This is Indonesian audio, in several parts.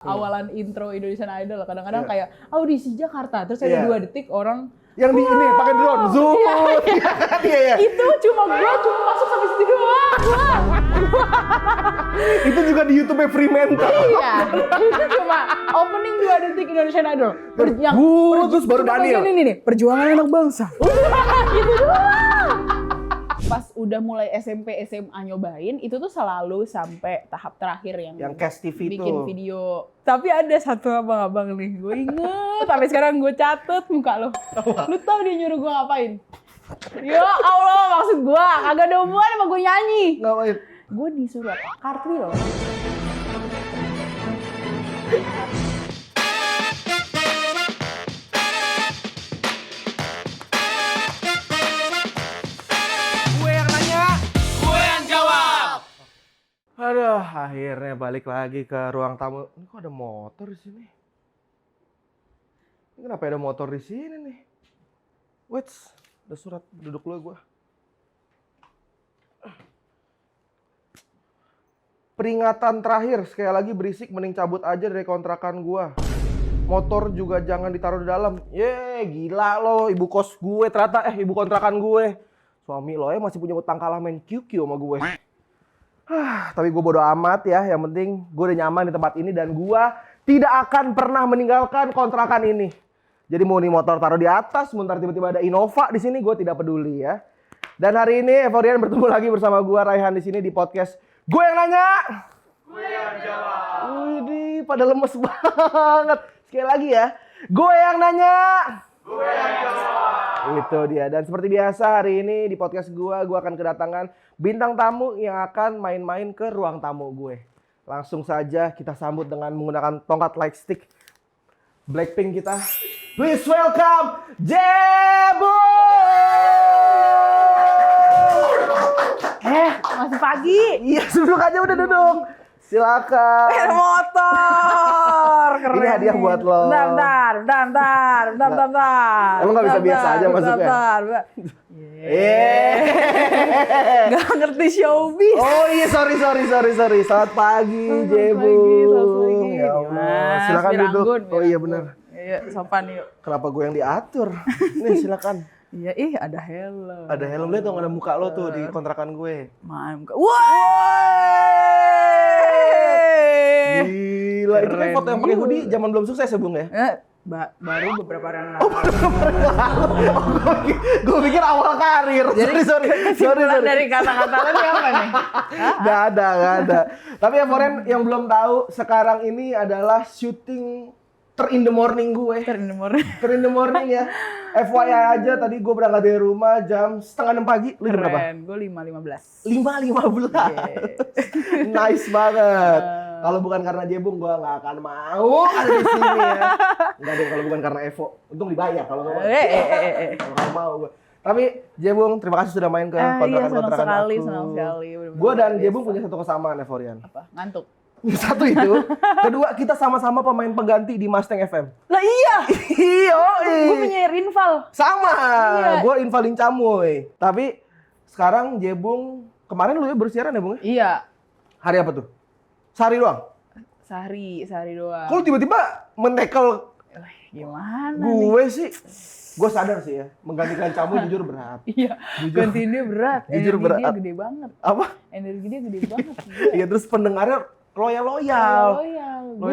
Awalan intro Indonesian Idol kadang-kadang kayak audisi Jakarta terus ada 2 detik orang yang di ini pakai drone zoom. Iya. Itu cuma masuk sampai situ doang. Itu juga di YouTube Fremantle. Iya. Itu cuma opening 2 detik Indonesian Idol. Terus baru Daniel. Ini perjuangan anak bangsa. Gitu doang. Pas udah mulai SMP SMA nyobain itu tuh selalu sampai tahap terakhir yang Cast TV bikin video. Tapi ada satu abang-abang nih, gue inget sampai sekarang gue catet muka lo. Lu tau dia nyuruh gue ngapain? Ya Allah, maksud gue kagak ada hubungan sama gue nyanyi. Ngapain? Gue disuruh kartwil. Aduh, akhirnya balik lagi ke ruang tamu. Ini kok ada motor di sini? Ini kenapa ada motor di sini nih? Wait, ada surat duduk dulu gue. Peringatan terakhir, sekali lagi berisik mending cabut aja dari kontrakan gue. Motor juga jangan ditaruh di dalam. Gila lo, ibu kos gue ternyata, ibu kontrakan gue. Suami lo masih punya utang kalah main QQ sama gue. Tapi gue bodo amat ya, yang penting gue udah nyaman di tempat ini dan gue tidak akan pernah meninggalkan kontrakan ini. Jadi mau nih motor taruh di atas, sebentar tiba-tiba ada Innova di sini, gue tidak peduli ya. Dan hari ini Euforian bertemu lagi bersama gue Raihan di sini di podcast Gue Yang Nanya, Gue Yang Jawab. Wih, pada lemes banget. Sekali lagi ya, Gue Yang Nanya, Gue Yang Jawab. Itu dia. Dan seperti biasa hari ini di podcast gue akan kedatangan bintang tamu yang akan main-main ke ruang tamu gue. Langsung saja kita sambut dengan menggunakan tongkat light stick Blackpink kita. Please welcome Jebu. Masih pagi. Iya, duduk aja, udah duduk. Silakan. Motor. Keren. Ini hadiah buat lo. Bentar. Emang gak bisa biasa aja masuknya? Gak ngerti showbiz. Oh iya, sorry. Selamat pagi, Jebu. Ya Allah, silakan duduk. Oh iya benar. Iya, sopan yuk. Kenapa gue yang diatur? Nih silakan. Iya, ada helm. Ada helm, lihat dong, ada muka lo tuh di kontrakan gue. Wah! Gila, itu kan foto yang pakai hoodie zaman belum sukses ya, Bung ya? Baru beberapa hari yang Gue pikir awal karir. Sorry. Dari kata-kata lo ini apa nih? Gak ada. Tapi ya Foren yang belum tahu, sekarang ini adalah syuting in the morning gue. Ter in the morning ya. FYI aja, tadi gue berangkat dari rumah jam 5:30 pagi. Lu jam berapa? Gue 5:15. 5:15. Nice banget. Kalau bukan karena Jebung, gue nggak akan mau ada di sini ya. Enggak deh, kalau bukan karena Evo. Untung dibayar kalau nggak mau. Kalau nggak mau gue. Tapi Jebung, terima kasih sudah main ke kontrakan-kontrakan aku. Senang sekali. Gue dan Jebung punya satu kesamaan, Evorian. Apa? Ngantuk. Satu itu. Kedua, kita sama-sama pemain pengganti di Mustang FM. Lah iya. Gue penyiar Infal. Sama. Iya. Gue Infalin Camoy. Tapi sekarang Jebung, kemarin lu ya bersiaran ya, Bung? Iya. Hari apa tuh? Sehari doang? Sehari doang. Kok tiba-tiba menekel gimana gue sih? Gue sadar sih ya, menggantikan Camoy jujur berat. Iya, gantiin dia berat. Jujur berat. Dia gede banget. Apa? Energi dia gede banget. Iya, terus pendengarnya loyal. Gue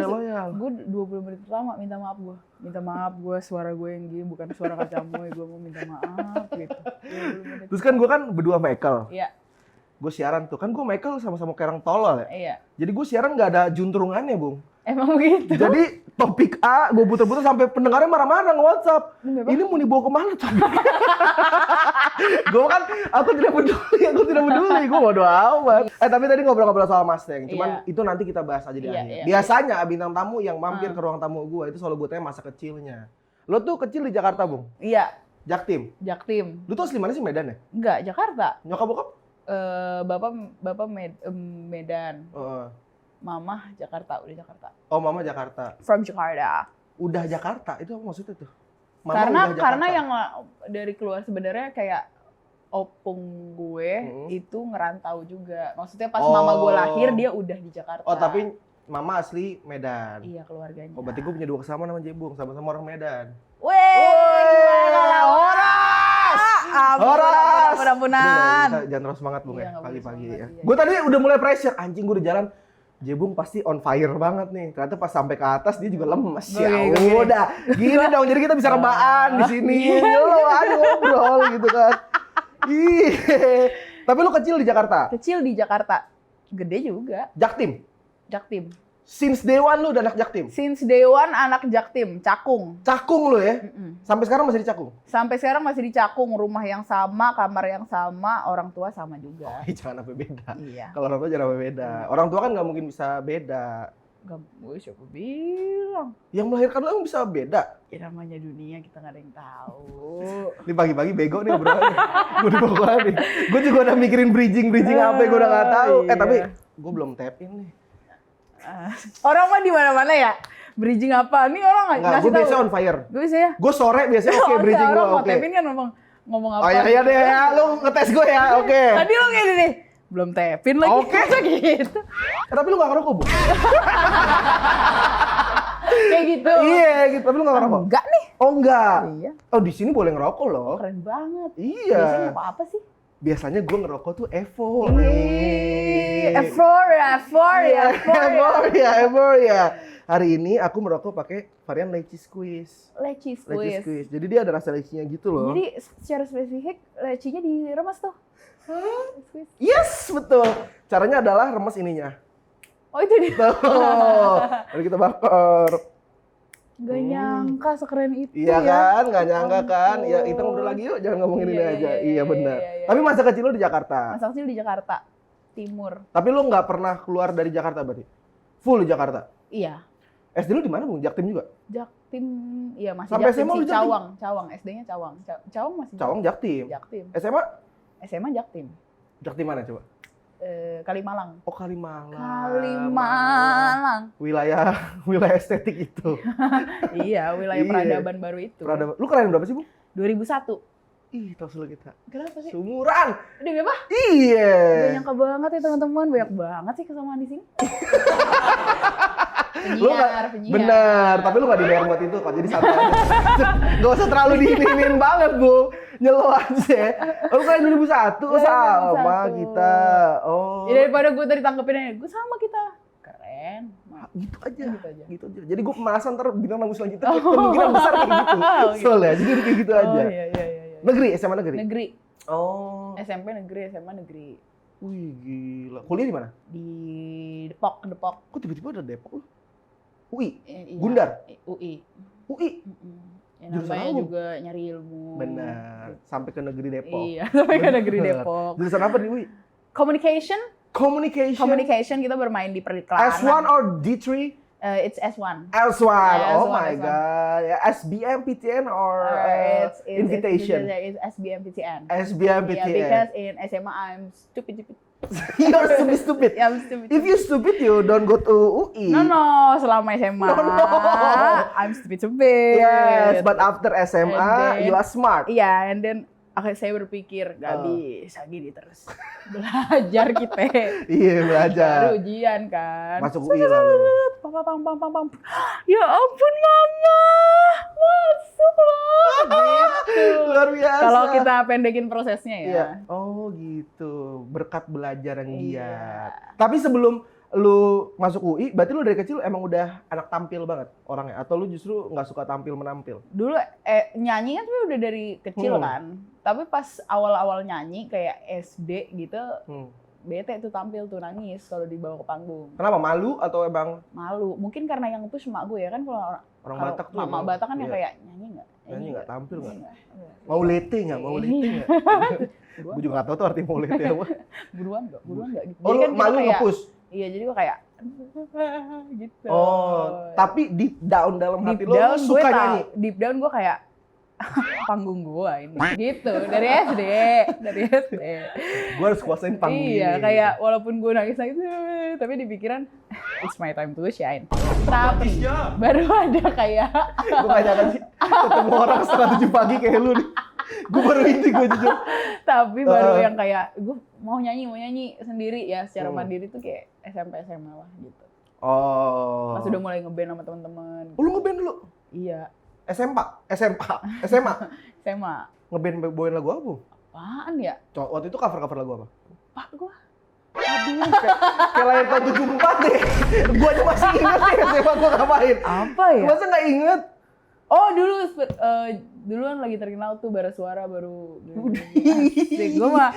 20 menit pertama minta maaf gue suara gue yang gini bukan suara Kak Camoy, gue mau minta maaf gitu. Terus kan gue kan berdua Michael. Iya. Gue siaran tuh, kan gue Michael sama-sama kerang tolol ya. Iya. Jadi gue siaran nggak ada juntrungannya, Bung. Emang begitu? Jadi topik A, gue puter-puter sampai pendengarnya marah-marah nge-WhatsApp. Ini mau dibawa kemana topik? Gue kan, aku tidak peduli. Gue bodo amat. Tapi tadi ngobrol-ngobrol soal Mustang. Cuman itu nanti kita bahas aja di akhir. Biasanya bintang tamu yang mampir ke ruang tamu gue, itu selalu gue tanya masa kecilnya. Lo tuh kecil di Jakarta, Bung? Iya. Jaktim? Jaktim. Lu tuh asli mana sih, Medan ya? Enggak, Jakarta. Nyokap bokap? Bapak Medan. Mama Jakarta, udah Jakarta. Oh, Mama Jakarta. From Jakarta. Udah Jakarta, itu apa maksudnya tuh? Mama karena yang dari keluar sebenarnya kayak opung gue itu ngerantau juga. Maksudnya pas mama gue lahir dia udah di Jakarta. Oh, tapi mama asli Medan. Iya, keluarganya. Oh, berarti gue punya 2 kesamaan sama Jebung, sama-sama orang Medan. Weh, Horas! Horas! Mudah-mudahan. Jangan terus semangat Bung Iya, ya, nggak boleh pagi-pagi semangat, ya. iya. Gue tadi udah mulai pressure, anjing gue udah jalan. Jebung pasti on fire banget nih. Ternyata pas sampai ke atas dia juga lemes. Gue Ya gini. udah, gini dong. Jadi kita bisa rebahan di sini. Lo ada ngobrol gitu kan. Ih. Tapi lu kecil di Jakarta. Kecil di Jakarta. Gede juga. Jaktim. Jaktim. Since day one lu udah anak Jaktim. Since day one anak Jaktim, Cakung. Cakung lu ya. Mm-mm. Sampai sekarang masih di Cakung. Sampai sekarang masih di Cakung, rumah yang sama, kamar yang sama, orang tua sama juga. Ih, jangan sampai beda. Iya. Kalau orang tua jangan sampai beda. Orang tua kan nggak mungkin bisa beda. Gak, siapa bilang? Yang melahirkan lu emang bisa beda. Ya namanya dunia kita nggak ada yang tahu. Ini pagi-pagi bego nih bro. Gue di bawah nih. Gue juga udah mikirin bridging apa gue udah nggak tahu. Iya. Tapi gue belum tap in nih. Orang mah di mana-mana ya. Bridging apa? Nih orang Enggak, ngasih gue tahu. biasanya on fire. Gue bisa ya. Gue sore biasanya oke bridging gue Orang mau oke. tapin kan ngomong apa? Oh iya deh ya, lu ngetes gue ya, oke. Tadi lo gini nih. Belum tapin lagi. Oke. Masa gitu. Tapi lu nggak ngerokok bu? Kayak gitu. Iya gitu, tapi lu nggak ngerokok? Enggak nih. Oh enggak. Iya. Oh di sini boleh ngerokok loh. Keren banget. Iya. Biasanya apa sih? Biasanya gue ngerokok tuh Evo. Euphoria. Hari ini aku merokok pakai varian Lychee Squeeze. Lychee Lychee squeeze. Squeeze. Jadi dia ada rasa lychee-nya gitu loh. Jadi secara spesifik lecinya diremes tuh. Squeeze. Yes, betul. Caranya adalah remes ininya. Oh itu dia. Tuh. Lalu kita bakar. Gak nyangka sekeren itu Iya ya. kan? Nggak nyangka kan? Ampun. Ya kita ngobrol lagi yuk, jangan ngomongin ini Iya, aja. iya, Iya benar. iya, iya. Tapi masa kecil lu di Jakarta. Masa kecil di Jakarta Timur. Tapi lu nggak pernah keluar dari Jakarta berarti? Full di Jakarta? Iya. SD lu di mana Bung? Jaktim juga? Jaktim, iya masih Sampai Jaktim SMA lu sih. Jaktim? Cawang, SD-nya Cawang. Cawang masih Cawang Jaktim. Jaktim. SMA? SMA Jaktim. Jaktim mana coba? Kalimalang. Oh Kalimalang. Kalimalang. Wilayah estetik itu. Iya, wilayah Iya. peradaban baru itu. Peradaban. Lu kalian berapa sih, Bu? 2001. Ih, tahu selalu kita. Kenapa sih? Sumuran. Udah berapa? Iya. Gak nyangka banget ya teman-teman, banyak banget sih kesamaan di sini. Lu nggak- Bener, tapi lu gak dibayar buat itu kok, jadi santai aja. Gak usah terlalu diinin banget, Bu. Nyelo aja. Lu kan 2001, Iya, sama 2001. kita. Oh. Ya daripada gue tadi tangkepin aja, gue sama kita. Keren. Gitu aja. Gitu aja. Gitu aja. Jadi gue merasa ntar bintang tamu selanjutnya kemungkinan besar kayak gitu. Oh, gitu. Soalnya, jadi kayak gitu aja. Oh iya, iya, iya. Negeri, SMA negeri? Negeri. Oh. SMP negeri, SMA negeri. Wih, gila. Kuliah di mana? Di Depok. Kok tiba-tiba ada Depok lu? UI? Iya. Gundar? UI. UI? Ya, Jurusan namanya apa, Bu? juga nyari ilmu. Benar. Sampai ke negeri Depok. Iya, sampai ke negeri Bener. Depok. Jurusan apa di UI? Communication. Communication. Kita bermain di periklanan. S1 or D3? It's S1. S1. Oh S1, my S1. god. Ya, SBM, PTN or It's invitation? It's SBMPTN. SBM, Yeah, PTN. because in SMA I'm stupid. You're stupid. Yeah, I'm stupid. If you stupid, you don't go to UI. No, selama SMA. No. I'm stupid. Yes, but after And SMA, then- you are smart. Iya, and then saya berpikir gak bisa gini terus. Belajar kita. Iya, belajar. Baru ujian kan. Masuk UI lalu. Pam. Ya ampun mama, masuk loh. Gitu. Luar biasa. Kalau kita pendekin prosesnya ya. Iya. Oh gitu, berkat belajar yang Iya. giat. Tapi sebelum lu masuk UI, berarti lu dari kecil emang udah anak tampil banget orangnya? Atau lu justru nggak suka tampil menampil? Dulu nyanyi kan tuh udah dari kecil kan. Tapi pas awal-awal nyanyi kayak SD gitu, bete tuh tampil tuh nangis kalau dibawa ke panggung. Kenapa? Malu atau emang Malu. Mungkin karena yang push emak gue ya kan kalau orang kalau Batak tuh mama emang, Batak kan yang iya, kayak nyanyi nggak? nyanyi nggak, tampil nggak? Nggak. Mau lete nggak? Mau lete nggak? Gue juga nggak tahu tuh arti mau lete apa. Buruan nggak gitu. Oh, Jadi lu kan kita malu kayak, nge-push? iya jadi gue kayak gitu. Oh, tapi deep down dalam hati deep lo down lu gue suka tahu, nyanyi? deep down gue kayak panggung gue ini gitu dari SD. Gue harus kuasain panggung Iya ini. kayak walaupun gue nangis tapi di pikiran it's my time to shine. Tapi baru ada kayak Gue gak nyangka sih ketemu orang setengah 7 pagi kayak lu nih. Gue baru ini, gue jujur. tapi baru yang kayak gue mau nyanyi sendiri ya secara mandiri tuh kayak SMP SMA lah gitu. Oh. Pas udah mulai ngeband sama teman-teman. Oh, lu ngeband dulu? Iya, SMA? SMA. Ngeband bawain lagu apa? Apaan ya? Waktu itu cover lagu apa? Lupa gua. Aduh, kayak lahir tahun 74 deh. Gua aja masih inget deh SMA gua ngapain. Apa ya? Masa nggak inget? Oh duluan lagi terkenal tuh Bara Suara baru. Asik, gua mah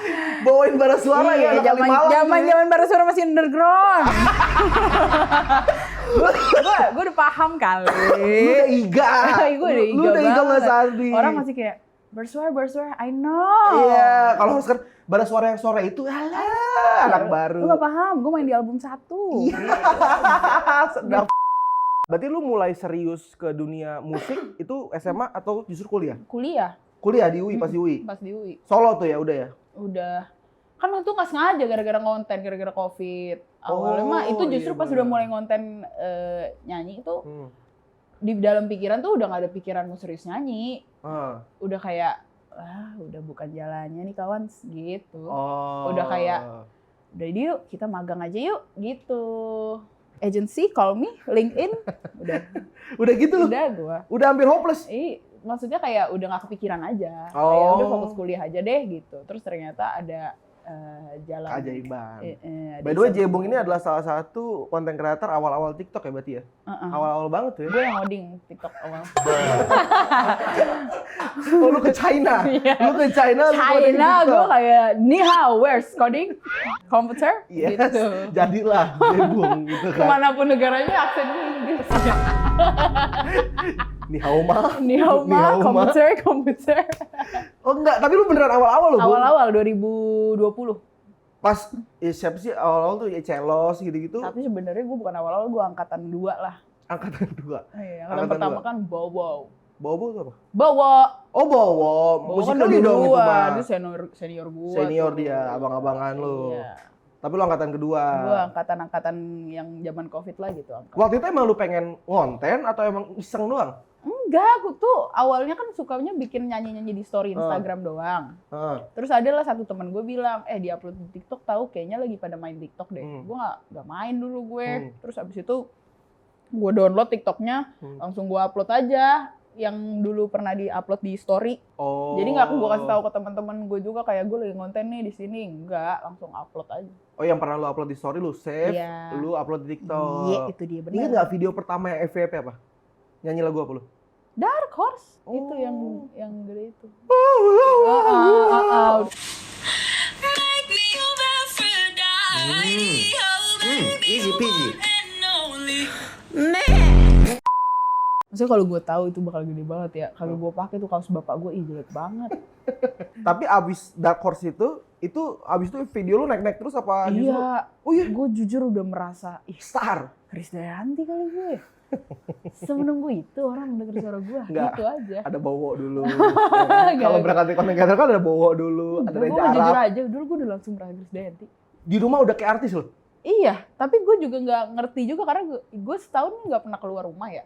Bawain bara suara ya, anak Kalimalang. zaman Bara Suara masih underground. gua udah paham kali. Lu udah iga. Gua udah iga. Lu udah iga Mas Ardi. Orang masih kayak bersuara, I know. Iya, kalau sekarang bara suara yang sore itu, alah, anak baru. Lu gak paham, gue main di album 1. Sedap. Berarti lu mulai serius ke dunia musik itu SMA atau justru kuliah? Kuliah. Kuliah di UI, pas di UI? Pas di UI. Solo tuh ya, udah ya? Udah. Kan itu gak sengaja gara-gara konten, gara-gara COVID. Awalnya mah itu justru iya pas udah mulai konten nyanyi itu, di dalam pikiran tuh udah gak ada pikiran mau serius nyanyi. Udah kayak, udah bukan jalannya nih kawan, gitu. Udah kayak, udah yuk kita magang aja yuk, gitu. Agency, call me, LinkedIn, udah. Udah gitu loh? Udah gua. Udah hampir hopeless? Maksudnya kayak udah gak kepikiran aja. Kayak udah fokus kuliah aja deh gitu. Terus ternyata ada jalan. Keajaiban. By the way, Jebong ini adalah salah satu konten kreator awal-awal TikTok ya berarti ya? Awal-awal banget tuh ya? Gue yang ngoding TikTok awal. Oh, lu ke China? Lu ke China, lu coding China, TikTok? gue kayak, ni hao, where's coding? Computer? Yes, gitu. jadilah Jebong gitu kan. Kemanapun negaranya aksen gue Inggris. Ni hao ma. Ni hao ma, komputer. Oh enggak, tapi lu beneran awal-awal loh, Bung. Awal-awal 2020. Pas, siapa sih awal-awal tuh ya Celos gitu-gitu. Tapi sebenarnya gue bukan awal-awal, gue angkatan 2 lah. Angkatan 2? Iya, angkatan pertama kan Bowo. Bowo itu apa? Bowo. Oh, Bowo. Kan Musikali dong itu mah. Dia senior gue. Senior tuh. dia, abang-abangan lu. Iya. Tapi lu angkatan kedua. Gue angkatan yang zaman COVID lah gitu. Waktu itu emang lu pengen ngonten atau emang iseng doang? Enggak, aku tuh awalnya kan sukanya bikin nyanyi-nyanyi di story Instagram doang. Terus ada lah satu teman gue bilang, di-upload di TikTok tahu kayaknya lagi pada main TikTok deh. Gue nggak main dulu gue. Terus abis itu gue download TikToknya, langsung gue upload aja yang dulu pernah di-upload di story. Jadi nggak gue kasih tahu ke teman-teman gue juga kayak gue lagi konten nih di sini. Enggak, langsung upload aja. Oh, yang pernah lu upload di story lu save, lu upload di TikTok. Iya, itu dia benar. Ingat nggak video pertama yang FVP apa? Nyanyi lagu apa lu? Dark Horse. Itu yang gede itu. Easy peasy. Maksudnya kalau gue tahu itu bakal gede banget ya. Kalau gue pakai tuh kaos bapak gue, jelek banget. Tapi abis Dark Horse itu abis itu video lu naik-naik terus apa? Iya. Oh iya. Gue jujur udah merasa, Star. Krisdayanti kali gue. Semenunggu itu orang denger suara gue, gitu aja. Ada Bowo dulu. Kalau berangkat di konten kreator kan ada Bowo dulu, ada Reza Arab. Jujur aja, dulu gue udah langsung merasa Krisdayanti. Di rumah udah kayak artis loh? Iya, tapi gue juga nggak ngerti juga karena gue setahun nggak pernah keluar rumah ya.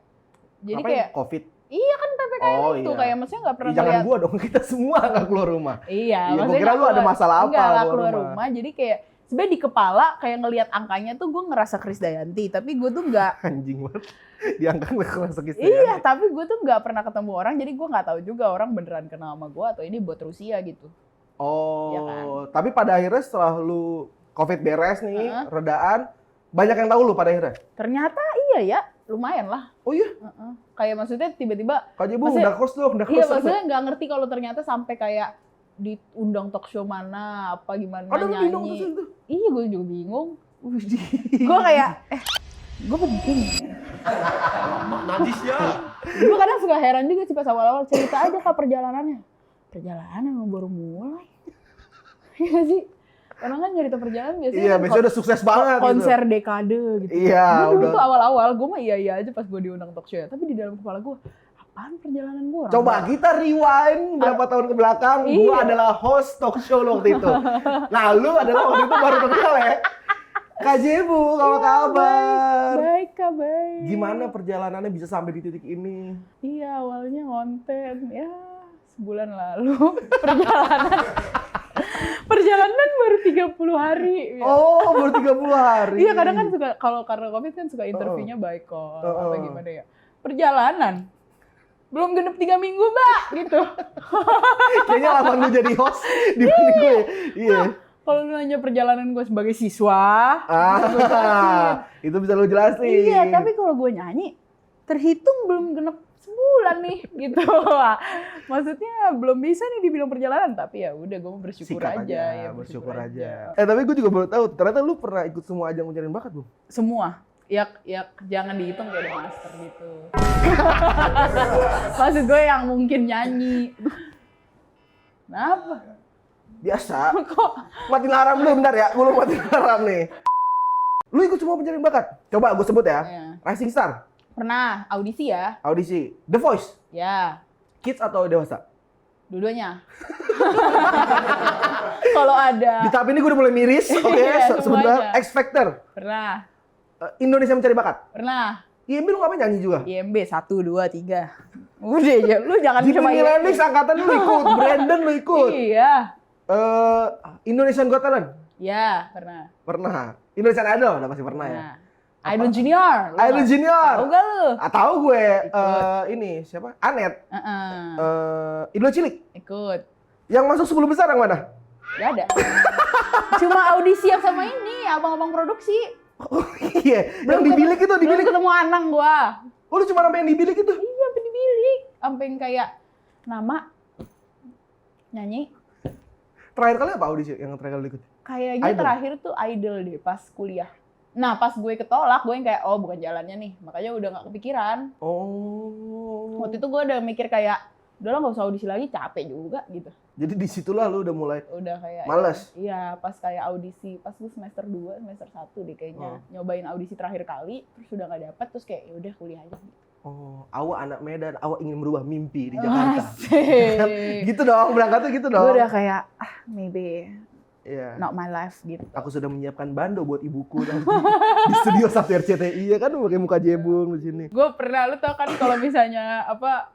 Jadi kayak COVID. Iya kan PPKM itu kayak maksudnya nggak pernah jangan gua dong, kita semua nggak keluar rumah. Iya, gua kira lu ada masalah apa enggak keluar rumah. Jadi kayak sebenarnya di kepala kayak ngelihat angkanya tuh gue ngerasa Krisdayanti, tapi gue tuh nggak anjing banget. Di angka gue ngerasa Krisdayanti. Iya, tapi gue tuh nggak pernah ketemu orang, jadi gue nggak tahu juga orang beneran kenal sama gue atau ini buat Rusia gitu. Oh, ya kan? Tapi pada akhirnya setelah lu COVID beres nih, redaan, banyak yang tahu lu pada akhirnya? Ternyata iya ya, lumayan lah. Oh iya? Kayak maksudnya tiba-tiba Kak Jebong, Dark Horse dong, Dark Horse. Iya, maksudnya nggak ngerti kalau ternyata sampai kayak diundang talk show mana, apa gimana nyanyi. Iya, gue juga bingung. Gue kayak, gue penting. Najis ya. Gue kadang suka heran juga sih pas awal-awal cerita aja Kak perjalanannya. Perjalanan baru mulai. Iya sih. Karena kan cerita perjalanan biasanya iya, biasanya udah sukses banget konser gitu. dekade gitu. Iya, dulu tuh awal-awal gue mah iya aja pas gue diundang talk show ya. Tapi di dalam kepala gue, apaan perjalanan gue? Coba kita rewind berapa tahun ke belakang, gue adalah host talk show waktu itu. Nah, lu adalah waktu itu baru kenal ya. Kak Jebong, apa kabar? Baik, Kak, baik. Gimana perjalanannya bisa sampai di titik ini? Iya, awalnya konten ya sebulan lalu perjalanan Perjalanan baru 30 hari. Ya. Oh, baru 30 hari. Iya, kadang kan suka, kalau karena COVID kan suka interviewnya by call, apa gimana ya. Perjalanan, belum genep 3 minggu, Mbak, gitu. Kayaknya lama lu jadi host dibanding gue. Iya. Kalau lu nanya perjalanan gue sebagai siswa, Itu bisa lu jelasin. iya, tapi kalau gue nyanyi, terhitung belum genep sebulan nih, gitu. Maksudnya belum bisa nih dibilang perjalanan, tapi ya udah gue bersyukur Sikat aja. Ya, bersyukur aja. Tapi gue juga baru tahu, ternyata lu pernah ikut semua ajang pencarian bakat, Bung. Semua. Ya jangan dihitung kayak udah master gitu. Maksud gue yang mungkin nyanyi. Kenapa? Biasa. Kok? Mati haram dulu bentar ya, gue mati haram nih. Lu ikut semua pencarian bakat? Coba gue sebut ya. Ya. Rising Star, Pernah audisi ya? audisi, The Voice, Ya, Kids atau dewasa? dua-duanya. Kalau ada. Di tahap ini gue udah mulai miris. Oke, Iya, sebentar. semuanya. X Factor, Pernah. Indonesia Mencari Bakat. Pernah. IMB lu ngapain nyanyi juga? IMB 1, 2, 3. Udah ya, lu jangan Di cuma Millennials angkatan lu ikut, Brandon lu ikut. Iya. Indonesian Got Talent? Ya, pernah. Pernah. Indonesian Idol udah pasti pernah ya. Nah. Idol Junior. Lu Idol nggak- Junior. Tahu gak lu? Tahu gue. Ikut. Ini siapa? Anet. Heeh. Idola Cilik. Ikut. Yang masuk 10 besar yang mana? Gak ada. Cuma audisi yang sama ini, abang-abang produksi. Oh iya, yang di bilik itu, di Belum bilik. ketemu Anang gua. Oh, lu cuma sampai yang di bilik itu? Iya, sampai di bilik. Sampai yang kayak nama, nyanyi. Terakhir kali apa audisi yang terakhir kali ikut? Kayaknya Idol? terakhir tuh idol deh pas kuliah. Nah, pas gue ketolak, gue yang kayak, oh bukan jalannya nih. Makanya udah gak kepikiran. Oh. Waktu itu gue udah mikir kayak, udahlah gak usah audisi lagi, capek juga gitu. Jadi disitulah lu udah mulai Udah kayak males. iya, pas kayak audisi, pas gue semester 2, semester 1 deh kayaknya. Nyobain audisi terakhir kali, terus udah gak dapet, terus kayak yaudah kuliah aja gitu. Oh, awak anak Medan, awak ingin merubah mimpi di Jakarta. Asik. Gitu dong, berangkatnya gitu dong. Gue udah kayak, maybe Iya. not my life gitu. Aku sudah menyiapkan bando buat ibuku nanti di studio Safir RCTI ya kan, pakai muka jebung di sini. Gue pernah, lu tau kan kalau misalnya apa,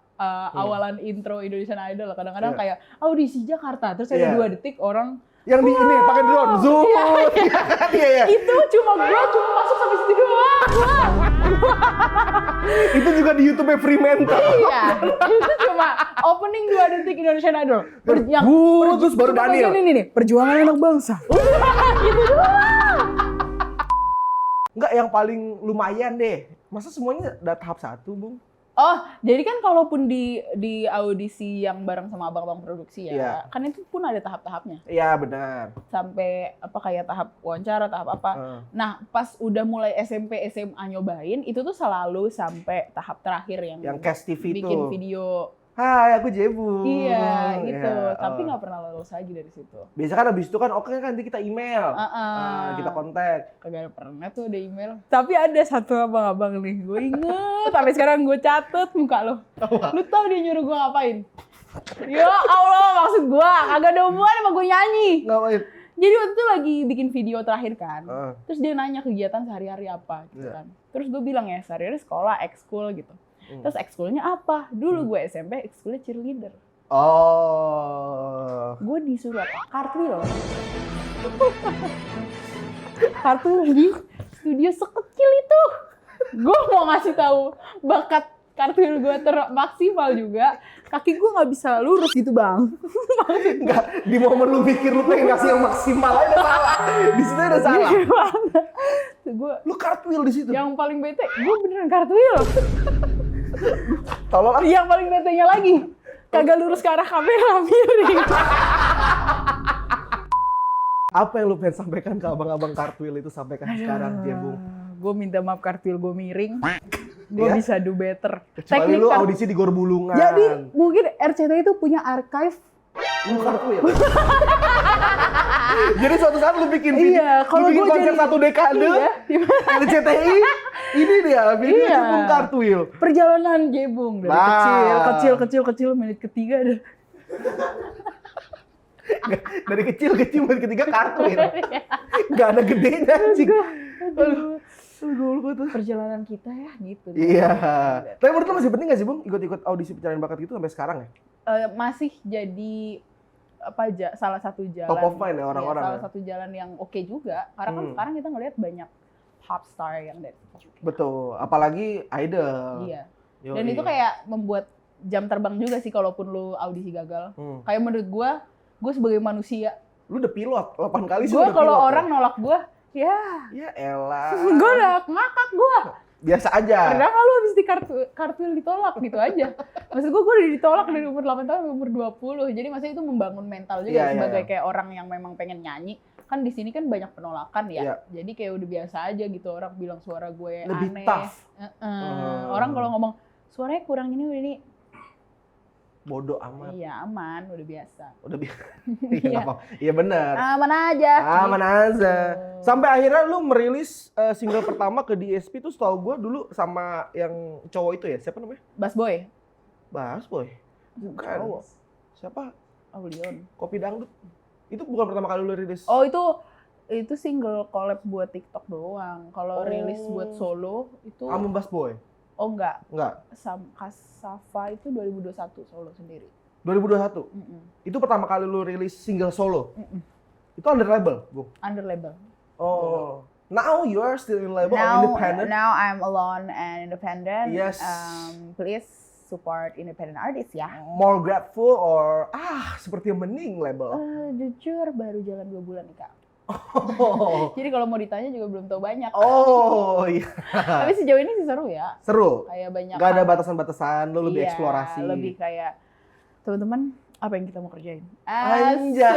awalan intro Indonesian Idol, kadang-kadang Iya. kayak audisi Jakarta, terus ada Iya. 2 detik orang, Yang di ini pakai drone, zoom. Iya. Iya, iya. itu cuma masuk sampai situ doang. Itu juga di YouTube Fremantle. Iya, itu cuma opening 2 detik Indonesian Idol. Terus baru Daniel. Ini nih, perjuangan anak bangsa. Gitu doang. Enggak, yang paling lumayan deh. Masa semuanya udah tahap 1, Bung? Oh, jadi kan kalaupun di audisi yang bareng sama abang-abang produksi ya, Iya. kan itu pun ada tahap-tahapnya. Iya, benar. Sampai apa kayak tahap wawancara, tahap apa. Nah, pas udah mulai SMP, SMA nyobain, itu tuh selalu sampai tahap terakhir yang Cast TV itu. bikin video. Hai, aku Jebu. Iya, gitu. Iya, Tapi nggak pernah lolos lagi dari situ. biasa kan abis itu kan oke kan nanti kita email. Kita kontak. Kagak pernah tuh ada email. Tapi ada satu abang-abang nih, gue inget. Sampai sekarang gue catet muka lo. Lu tau dia nyuruh gue ngapain? Ya Allah, maksud gue kagak ada hubungan sama gue nyanyi. Ngapain? Jadi waktu itu lagi bikin video terakhir kan. Heeh. Terus dia nanya kegiatan sehari-hari apa gitu Iya. kan. Terus gue bilang ya sehari-hari sekolah, ekskul gitu. Terus ekskulnya apa? Dulu gue SMP ekskulnya cheerleader. Oh. Gue disuruh apa? Cartwheel. Cartwheel di studio sekecil itu. Gue mau ngasih tahu bakat cartwheel gue termaksimal juga. Kaki gue nggak bisa lurus gitu bang. Enggak, di momen lu pikir lu pengen ngasih yang maksimal aja udah salah. Di situ udah salah. Gue Lu cartwheel di situ. yang paling bete, gue beneran cartwheel. Tolong ah. Yang paling betenya lagi, kagak lurus ke arah kamera miring. Apa yang lu pengen sampaikan ke abang-abang cartwheel itu sampai kan sekarang, Jebung? Gue minta maaf cartwheel gue miring. Gue Iya? bisa do better. Kecuali lu cart- audisi di Gor Bulungan. Jadi mungkin RCTI itu punya archive. lu cartwheel. Jadi suatu saat lu bikin video, Iya, kalau lu bikin gua konser jadi- 1 dekade, Iya. RCTI, ini dia, video Iya. Jebung cartwheel. Perjalanan Jebung dari Nah. kecil menit ketiga ada. Dari kecil menit ketiga cartwheel. Gak ada gedenya anjing. Aduh, lupa tuh. Perjalanan kita ya gitu. Iya. Tapi menurut lu masih penting gak sih, Bung, ikut-ikut audisi pencarian bakat gitu sampai sekarang ya? Masih jadi salah satu jalan. Top of mind ya orang-orang. Salah satu jalan yang oke juga. Karena kan sekarang kita ngelihat banyak pop star yang dari situ juga. Betul, apalagi idol. Iya. Dan itu kayak membuat jam terbang juga sih kalaupun lu audisi gagal. Kayak menurut gue sebagai manusia. Lu udah pilot 8 kali sih. Gue kalau orang nolak gue, ya elah. gue udah ngakak gue. Biasa aja. Padahal lu habis di kartu ditolak gitu aja. Maksud gue udah ditolak dari umur 8 tahun sampai umur 20. Jadi maksudnya itu membangun mental juga sebagai kayak orang yang memang pengen nyanyi. Kan di sini kan banyak penolakan ya. Jadi kayak udah biasa aja gitu orang bilang suara gue lebih aneh. Tough. Orang kalau ngomong suaranya kurang ini bodoh amat. Iya, aman, udah biasa. Udah biasa. Iya benar. Aman aja. Aman aja. Sampai akhirnya lu merilis single pertama ke DSP tuh setahu gue dulu sama yang cowok itu ya. Siapa namanya? Bass Boy. Bukan. Cowok. Siapa? Aulion. Kopi Dangdut. Itu bukan pertama kali lu rilis. Oh, itu single collab buat TikTok doang. Kalau rilis buat solo itu Sama Bass Boy. Oh enggak. Kasava itu 2021 solo sendiri. 2021? Itu pertama kali lu rilis single solo? Itu under label, Bu? Under label. Oh. Now you are still in label or independent? Now I'm alone and independent. Yes. Please support independent artist ya. More grateful or seperti yang mending label? Jujur baru jalan 2 bulan nih Kak. Oh. Jadi kalau mau ditanya juga belum tahu banyak. Oh iya. Tapi sejauh ini sih seru ya. Seru. Kayak banyak. Gak ada batasan-batasan, lo lebih eksplorasi. Lebih kayak teman-teman apa yang kita mau kerjain. Anjay.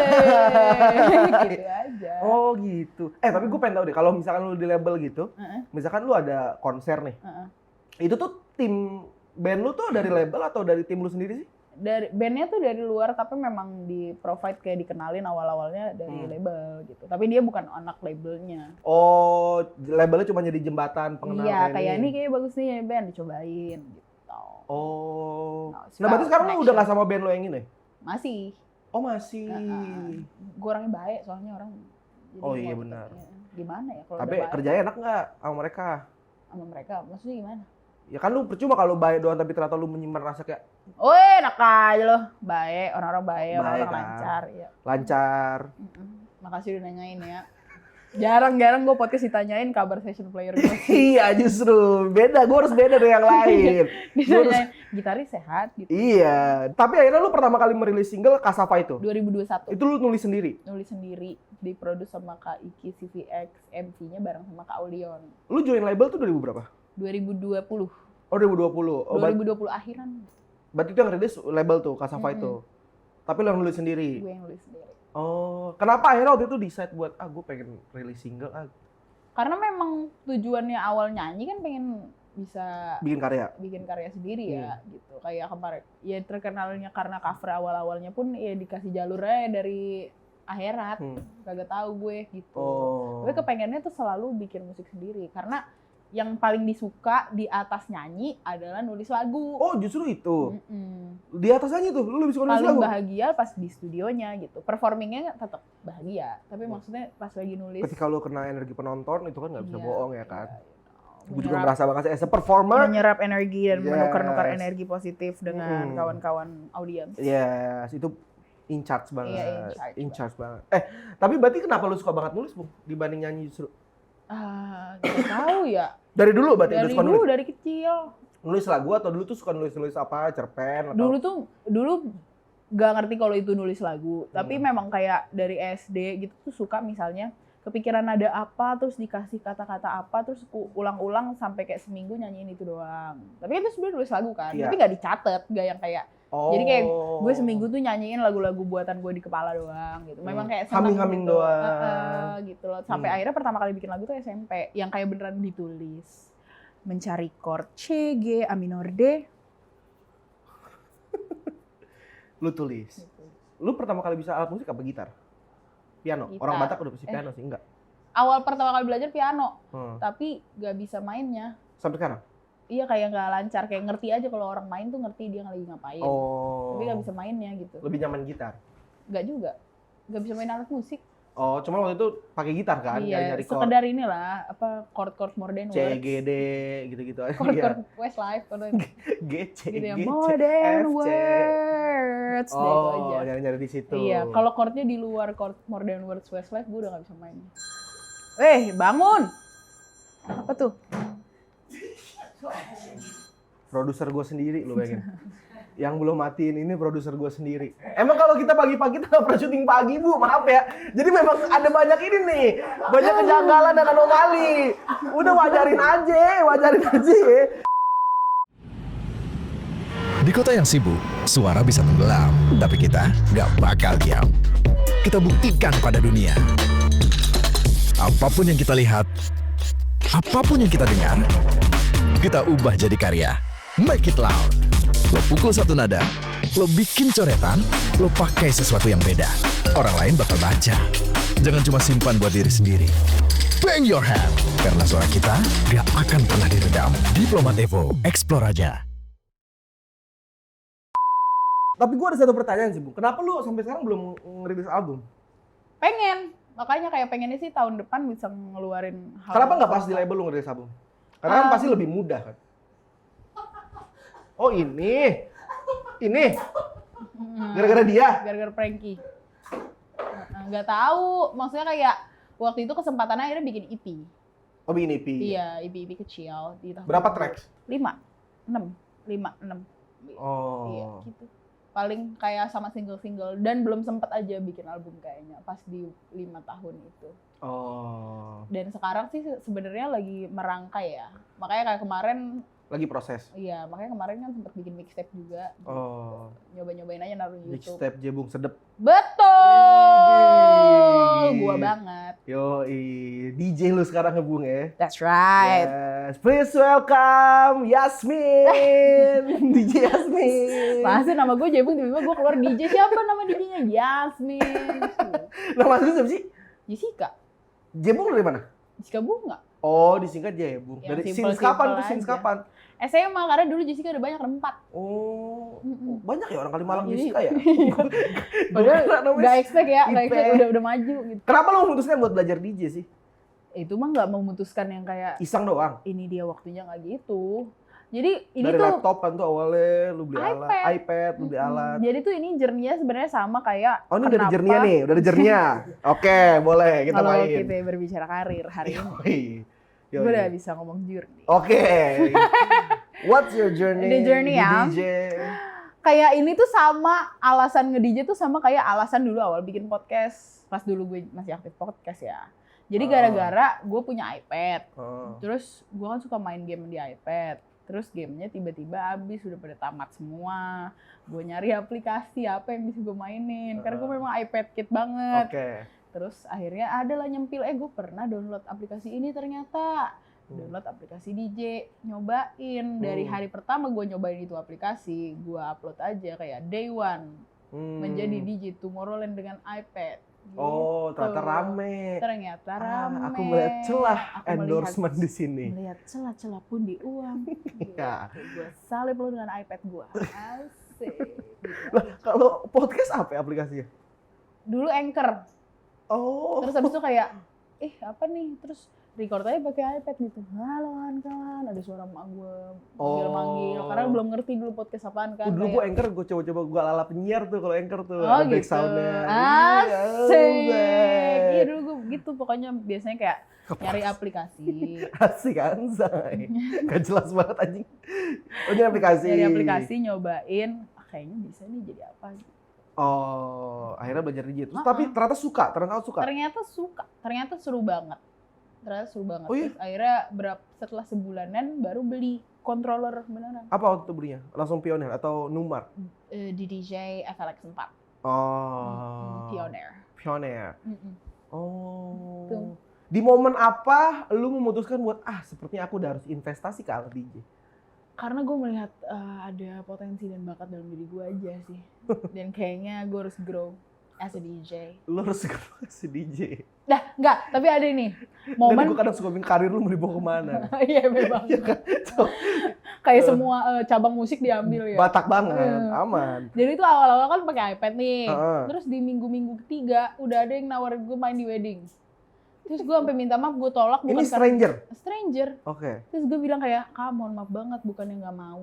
Gitu aja. Oh gitu. Tapi gue pengen tahu deh, kalau misalkan lu di label gitu, misalkan lu ada konser nih, itu tuh tim band lu tuh dari label atau dari tim lu sendiri sih? Dari bandnya tuh dari luar tapi memang di provide kayak dikenalin awal-awalnya dari label gitu. Tapi dia bukan anak labelnya. Oh, labelnya cuma jadi jembatan pengenal. Iya, kayak ini kayak bagus nih band dicobain gitu. Oh. Nah, berarti sekarang lu udah nggak sama band lo yang ini? Masih. Oh, masih. Gue orangnya baik soalnya orang. Jadi oh iya benar. Gimana ya kalau tapi kerjanya enak nggak sama mereka? Sama mereka, maksudnya gimana? Ya kan lu percuma kalau baik doang tapi ternyata lu menyimpan rasa kayak enak aja loh. Baik, orang-orang baik, orang-orang kan? lancar ya. Lancar. Makasih udah nanyain ya. Jarang-jarang gue podcast ditanyain kabar session player gue. Iya justru, beda, gue harus beda dari yang lain. Ditanyain, gitaris sehat gitu. Iya, tapi akhirnya lu pertama kali merilis single Kasava itu? 2021. Itu lu nulis sendiri? Nulis sendiri, diproduce sama Kak Iki, CVX, MC-nya bareng sama Kak Aulion. Lu join label tuh 2000 berapa? 2020. Oh 2020? 2020 akhiran. Berarti itu yang rilis label tuh, Kasava itu? Tapi lu yang nulis sendiri? Gue yang nulis sendiri. Oh, kenapa akhirnya waktu itu decide buat, gue pengen rilis single Karena memang tujuannya awal nyanyi kan pengen bisa bikin karya sendiri ya gitu. Kayak kemarin ya terkenalnya karena cover awal-awalnya pun ya dikasih jalurnya dari akhirat. Kagak tahu gue gitu. Gue kepengennya tuh selalu bikin musik sendiri karena yang paling disuka di atas nyanyi adalah nulis lagu. Oh justru itu? Di atas nyanyi tuh, lu lebih suka nulis paling lagu? Paling bahagia pas di studionya gitu. Performingnya tetap bahagia, tapi maksudnya pas lagi nulis. Ketika lu kena energi penonton itu kan nggak bisa bohong ya kan? Iya. Gue juga merasa banget as a performer. Menyerap energi dan menukar-nukar energi positif dengan kawan-kawan audiens. Yes, itu in charge banget. Iya, in charge banget. Tapi berarti kenapa lu suka banget nulis, Bu? Dibanding nyanyi justru? Gak tahu ya. Dari dulu berarti dari suka nulis? Dari kecil. Nulis lagu atau dulu tuh suka nulis apa? Cerpen atau? Dulu gak ngerti kalau itu nulis lagu. Tapi memang kayak dari SD gitu tuh suka misalnya kepikiran ada apa terus dikasih kata-kata apa terus ulang-ulang sampai kayak seminggu nyanyiin itu doang. Tapi itu sebenarnya nulis lagu kan. Tapi gak dicatat, gak yang kayak jadi kayak gue seminggu tuh nyanyiin lagu-lagu buatan gue di kepala doang gitu. Memang kayak humming gitu. Doang. Gitu loh. Sampai akhirnya pertama kali bikin lagu tuh SMP yang kayak beneran ditulis. Mencari chord C, G, A minor D. Lu tulis. Gitu. Lu pertama kali bisa alat musik apa gitar? Piano. Gitar. Orang Batak udah pasti piano sih, enggak? Awal pertama kali belajar piano. Tapi gak bisa mainnya. Sampai sekarang? Iya kayak nggak lancar, kayak ngerti aja kalau orang main tuh ngerti dia lagi ngapain. Tapi nggak bisa mainnya gitu. Lebih nyaman gitar? Nggak juga, nggak bisa main alat musik. Oh, cuma waktu itu pakai gitar kan? Iya, sekedar inilah apa chord more than words. C, G, D, gitu-gitu aja. Chord Westlife kalau G, C, gitu ya. G, More than F, C. words, deh itu aja. Oh, nyari-nyari di situ. Iya, kalau chordnya di luar chord more than words Westlife, gue udah gak bisa main. Bangun! Apa tuh? Produser gue sendiri lu bayangin. Yang belum matiin ini produser gue sendiri. Emang kalau kita pagi-pagi kita nggak pernah syuting pagi Bu, maaf ya. Jadi memang ada banyak ini nih, banyak kejanggalan dan anomali. Udah wajarin aja ya. Di kota yang sibuk, suara bisa tenggelam, tapi kita nggak bakal diam. Kita buktikan pada dunia. Apapun yang kita lihat, apapun yang kita dengar, kita ubah jadi karya. Make it loud. Lo pukul satu nada, lo bikin coretan, lo pakai sesuatu yang beda. Orang lain bakal baca. Jangan cuma simpan buat diri sendiri. Bang your hand, karena suara kita gak akan pernah diredam. Diplomat Evo, explore aja. Tapi gue ada satu pertanyaan sih Bu, kenapa lu sampai sekarang belum ngerilis album? Pengen, makanya kayak pengennya sih tahun depan bisa ngeluarin hal. Kenapa nggak pas di label lu ngerilis album? Karena kan pasti lebih mudah kan. Oh ini, gara-gara dia. Gara-gara Frankie. Nggak tahu, maksudnya kayak waktu itu kesempatannya akhirnya bikin EP. Oh bikin EP. Iya, EP kecil. Di tahun Berapa tracks? 5, 6. Oh. Iya, gitu. Paling kayak sama single-single dan belum sempat aja bikin album kayaknya pas di 5 tahun itu. Oh. Dan sekarang sih sebenarnya lagi merangkai ya. Makanya kayak kemarin Lagi proses. iya, makanya kemarin kan sempat bikin mixtape juga. Oh. Nyoba-nyobain aja naruh di YouTube. Mixtape Jebung Sedep. Betul. Gua banget. Yoi, DJ lu sekarang ngebung ya. That's right. Yes, please welcome Yasmin. DJ Yasmin. Masa nama gue Jebung, tiba-tiba gue keluar DJ. Siapa nama DJ-nya? Yasmin. Nama lu siapa sih? Jessica. Jebung dari mana? Jessica Bunga. Oh, disingkat Jebung. Yang Dari simple-simple since kapan tuh? aja. Since kapan? SMA, karena dulu Jessica udah banyak 4. Oh, banyak ya orang Kalimalang Jadi- Jessica ya? Padahal Gua kira namanya gak expect ya, gak Ipe. expect udah maju gitu. Kenapa lo memutuskan buat belajar DJ sih? Itu mah gak memutuskan yang kayak Iseng doang? ini dia waktunya gak gitu. Jadi ini Dari tuh laptop kan tuh awalnya, lu beli alat, iPad, lu beli alat. Jadi tuh ini journey-nya sebenarnya sama kayak Oh ini udah ada jernia nih, udah ada jernia. Oke, boleh kita kalau main. kita berbicara karir hari ini. Yoi. Gue udah bisa ngomong journey. Oke. What's your journey? The journey di ya. DJ? Kayak ini tuh sama alasan nge-DJ tuh sama kayak alasan dulu awal bikin podcast. Pas dulu gue masih aktif podcast ya. Jadi gara-gara gue punya iPad. Oh. Terus gue kan suka main game di iPad. Terus gamenya tiba-tiba habis, udah pada tamat semua. Gue nyari aplikasi apa yang bisa gue mainin. Karena gue memang iPad kid banget. Oke. Terus akhirnya adalah nyempil, gue pernah download aplikasi ini ternyata. Download aplikasi DJ, nyobain. Dari hari pertama gue nyobain itu aplikasi, gue upload aja kayak day one. Menjadi DJ Tomorrowland dengan iPad. Gitu. Oh, ternyata rame. Ternyata rame. Aku melihat celah Aku endorsement di sini. Melihat celah-celah pun di uang. Ya. Gue salib lo dengan iPad gue. Asik. Gitu. Lah, kalau podcast apa ya aplikasinya? Dulu Anchor. Oh. Terus habis itu kayak, apa nih? Terus record aja pakai iPad gitu. Halo kawan, ada suara emak gue manggil-manggil. Karena belum ngerti dulu podcast apaan kan. Dulu gue Anchor, gue coba-coba gue ala penyiar tuh kalau Anchor tuh. Oh ada back gitu. sound-nya. Asik. Iya, Iya dulu gue gitu. Pokoknya biasanya kayak nyari aplikasi. Asik anjay. Gak jelas banget anjing. Oh nyari aplikasi. Nyari aplikasi, nyobain. Kayaknya bisa nih jadi apa gitu. Oh, akhirnya belajar DJ. Terus tapi ternyata suka. Ternyata seru banget. Oh iya? Terus akhirnya setelah sebulanan baru beli controller beneran. Apa waktu itu belinya? Langsung Pioneer atau Numar? Di DJ FLX 4. Oh. Pioneer. Oh. Tuh. Di momen apa lu memutuskan buat sepertinya aku udah harus investasi ke alat DJ? Karena gue melihat ada potensi dan bakat dalam diri gue aja sih. Dan kayaknya gue harus grow as a DJ. Lu harus si DJ. Dah, enggak. Tapi ada nih Dan momen. gue kadang suka bingung karir lu mau dibawa kemana. Iya memang. Kayak semua cabang musik diambil ya. Batak banget, aman. Jadi itu awal-awal kan pakai iPad nih. Heeh. Terus di minggu-minggu ketiga udah ada yang nawarin gue main di wedding. Terus gue sampai minta maaf, gue tolak. Ini bukan stranger? Stranger. Oke. Terus gue bilang kayak, Kak mohon maaf banget, bukannya nggak mau.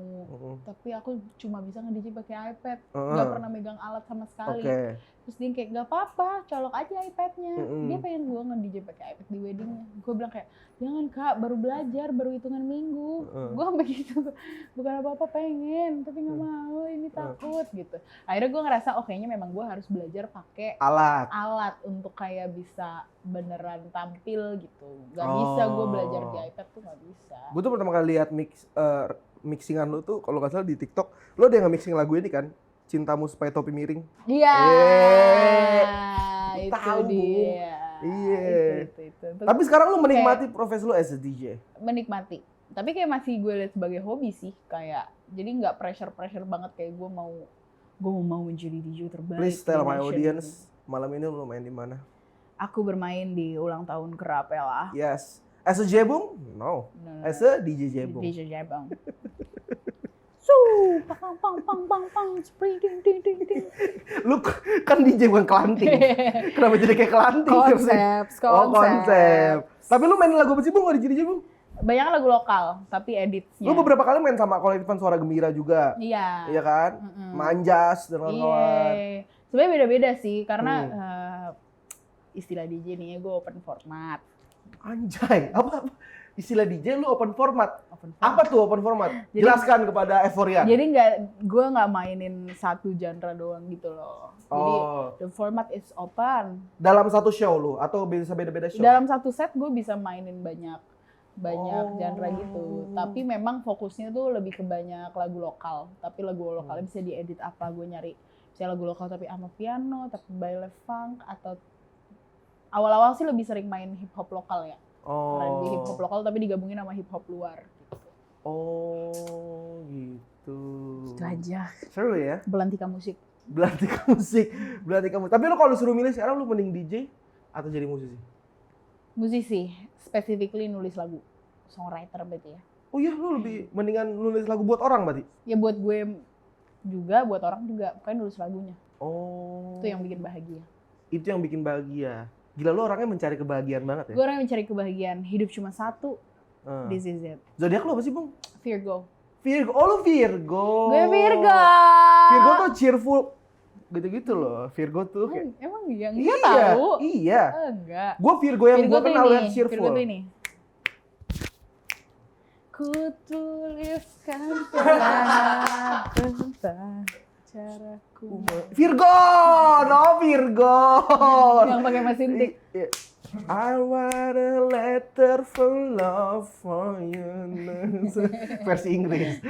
Tapi aku cuma bisa nge-DJ pakai iPad. Nggak pernah megang alat sama sekali. Oke. Terus dia kayak, nggak apa-apa, colok aja iPad-nya. Dia pengen gue nge-DJ pakai iPad di weddingnya. Gue bilang kayak, jangan Kak, baru belajar, baru hitungan minggu. Gue sampai gitu, bukan apa-apa pengen, tapi nggak mau, ini takut gitu. Akhirnya gue ngerasa, oh kayaknya memang gue harus belajar pakai alat untuk kayak bisa beneran tampil gitu. Gak bisa gue belajar di iPad tuh gak bisa. Gue tuh pertama kali lihat mixingan lu tuh kalau nggak salah di TikTok, lu ada yang nge-mixing lagu ini kan? Cintamu Supaya Topi Miring. Iya. Itu Tahu, dia. Iya. Itu. Tapi sekarang lu menikmati profesi lu as a DJ? Menikmati. Tapi kayak masih gue lihat sebagai hobi sih, kayak jadi nggak pressure banget kayak gue mau menjadi DJ terbaik. Please tell my di nation audience, ini. malam ini lu main di mana? Aku bermain di ulang tahun Kerapela. Yes. As a Jebung? No. As a DJ Jebung. DJ Jebung. Pang, spring, ding. Lu kan DJ bukan kelanting. Kenapa jadi kayak kelanting? Konsep. Konsep. Tapi lu main lagu apa sih, Bung? Nggak di DJ Jebung? Banyak lagu lokal, tapi editnya. Lu beberapa kali main sama kolektifan Suara Gembira juga. Iya. Iya kan? Manjas dan kawan-kawan. Iya. Sebenarnya beda-beda sih, karena istilah DJ nih, gue open format. Anjay, apa? Istilah DJ lu open format. Open format. Apa tuh open format? Jadi- Jelaskan kepada Euphoria. Jadi gue nggak mainin satu genre doang gitu loh. Jadi the format is open. Dalam satu show lu atau bisa beda-beda show? Dalam satu set gue bisa mainin banyak genre gitu. Tapi memang fokusnya tuh lebih ke banyak lagu lokal. Tapi lagu lokalnya bisa diedit apa, gue nyari misalnya lagu lokal tapi sama piano, tapi by left funk, atau awal-awal sih lebih sering main hip hop lokal ya. R&B hip hop lokal tapi digabungin sama hip hop luar gitu. Oh gitu. Itu aja. Seru ya? Belantika musik. Belantika musik. Tapi lu kalau suruh milih sekarang lu mending DJ atau jadi musisi? Musisi, specifically nulis lagu. Songwriter berarti ya. Oh iya, lu lebih mendingan nulis lagu buat orang berarti? Ya buat gue juga, buat orang juga. Pokoknya nulis lagunya. Oh. Itu yang bikin bahagia. Itu yang bikin bahagia. Gila, lu orangnya mencari kebahagiaan banget ya? Gue orang yang mencari kebahagiaan. Hidup cuma satu. This is it. Zodiak lu apa sih, Bung? Virgo. Virgo. Oh, lu Virgo. Gue Virgo. Virgo tuh cheerful. Gitu-gitu loh. Virgo tuh kayak... Emang iya? Enggak tahu. Iya. Enggak. Gue Virgo yang gue kenal lihat cheerful. Virgo tuh ini. Ku tuliskan pelan tentang caraku. Virgo, no Virgo. Yang pakai mesin tik. I want a letter from love for you. Versi Inggris.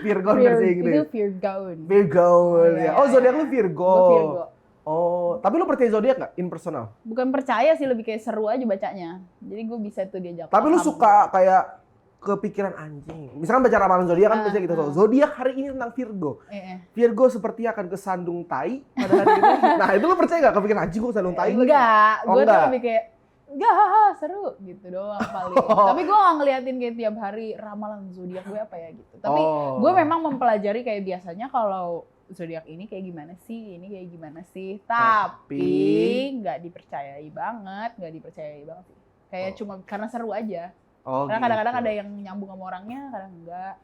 Virgo versi Inggris. Itu Virgoon. Virgo. Ya. Oh, zodiak lu Virgo. Gue Virgo. Oh, tapi lu percaya zodiak nggak? Impersonal. Bukan percaya sih, lebih kayak seru aja bacanya. Jadi gue bisa tuh diajak. Tapi lu paham. suka kayak kepikiran anjing. Misalkan baca ramalan zodiak kan biasanya gitu tuh. Zodiak hari ini tentang Virgo. Virgo seperti akan kesandung tai pada hari ini. Nah, itu lu percaya nggak kepikiran anjing gue kesandung tai? Enggak, Oh, gue tuh enggak. lebih kayak enggak, haha, seru gitu doang paling. Tapi gue nggak ngeliatin kayak tiap hari ramalan zodiak gue apa ya gitu. Tapi gue memang mempelajari kayak biasanya kalau zodiak ini kayak gimana sih, ini kayak gimana sih. Tapi nggak dipercayai banget sih. Kayak cuma karena seru aja. Oh, Karena kadang-kadang gitu. ada yang nyambung sama orangnya, kadang enggak.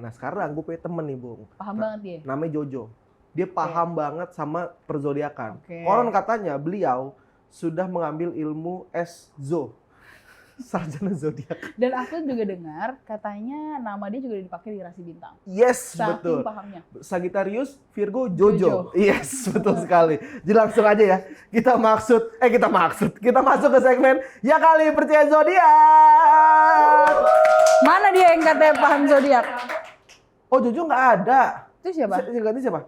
Nah sekarang gue punya temen nih, Bung. Paham banget dia. Namanya Jojo. Dia paham banget sama perzodiakan. Oke. Konon katanya beliau sudah mengambil ilmu S.Zo. Sarjana zodiak. Dan aku juga dengar katanya nama dia juga dipakai di rasi bintang. Yes, Saking betul. pahamnya. Sagittarius, Virgo, Jojo. Yes, betul sekali. Jadi langsung aja ya. Kita masuk ke segmen Ya Kali Percaya Zodiak. Mana dia yang katanya paham zodiak? Oh, Jojo nggak ada. Itu siapa? Yang ganti siapa?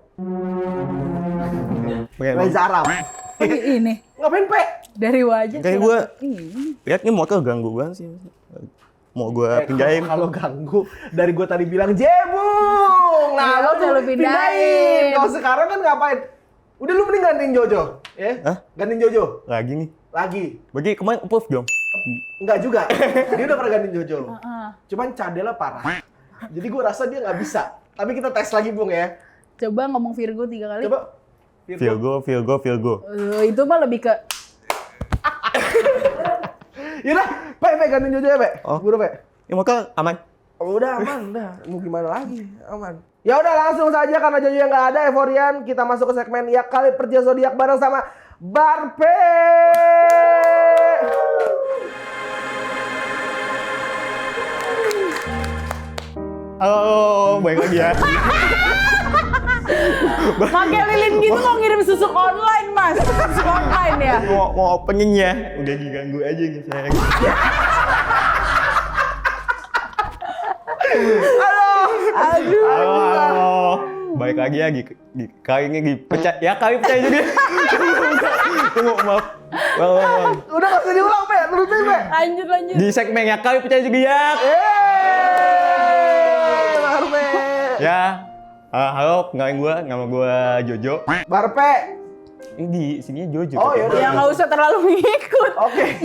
Bagaimana? Reza Arab. Ini Ngapain, Pe? dari wajah. Kayak gue lihat ini motor ganggu banget sih. Mau gue pindahin. Kalau ganggu, dari gue tadi bilang Jebung. Nah, Ya lo udah, tuh lu pindahin. Kalau sekarang kan ngapain? Udah lu mending gantiin Jojo, ya? Hah? Gantiin Jojo. Lagi nih. Lagi. Bagi kemarin approve dong. Enggak juga. Dia udah pernah gantiin Jojo. Cuman cadela parah. Jadi gue rasa dia nggak bisa. Tapi kita tes lagi, Bung ya. Coba ngomong Virgo 3 kali. Coba. Virgo. Itu mah lebih ke Yaudah, Pe gantiin Jojo ya, Pe. Oh. Buru, Pe. Ya Moka aman. Oh, udah aman, udah. Mau gimana lagi? Aman. Ya udah langsung saja karena Jojo yang nggak ada, Euforian, kita masuk ke segmen Ya Kali Percaya Zodiak bareng sama Barpe. Halo, baik lagi ya. Pakai lilin gitu mau ngirim susuk online, Mas. Susuk online ya. Mau opening ya. Udah diganggu aja nih saya. Aduh. Halo. Baik lagi ya, kali ini percaya. Ya kali percaya juga. Tunggu, maaf. Udah nggak usah diulang, Pe. Terusin, Pe. Lanjut. Di segmen Ya Kali Percaya juga ya. Barpe. Ya. Halo, kenalin gue, nama gue Jojo. Barpe. Ini di sini Jojo. Oh, yaudah. Ya nggak usah terlalu ngikut. Oke.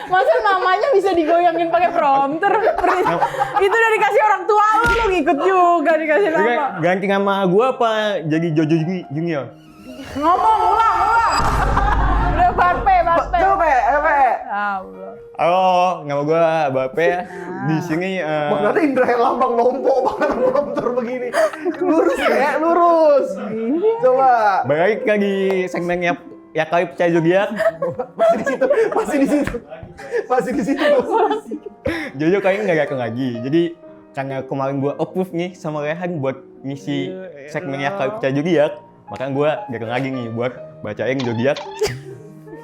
Masa namanya bisa digoyangin pakai prompter? Itu udah dikasih orang tua lu ngikut juga dikasih nama. Ganti nama gue apa jadi Jojo Junior? Ngomong ulang. Udah Barpe. Coba, Pe. Ayo, Pe. Allah. Halo, nama gue Bape ya. Di sini Makanya Indra yang lambang nompo banget prompter begini. Lurus ya, lurus. Coba. balik lagi segmen Ya Kali Percaya Zodiak. Masih di situ. Jojo kali ini nggak datang lagi. Jadi karena kemarin gue approve nih sama Rehan buat ngisi segmen Ya Kali Percaya Zodiak, makanya gue datang lagi nih buat bacain Zodiak.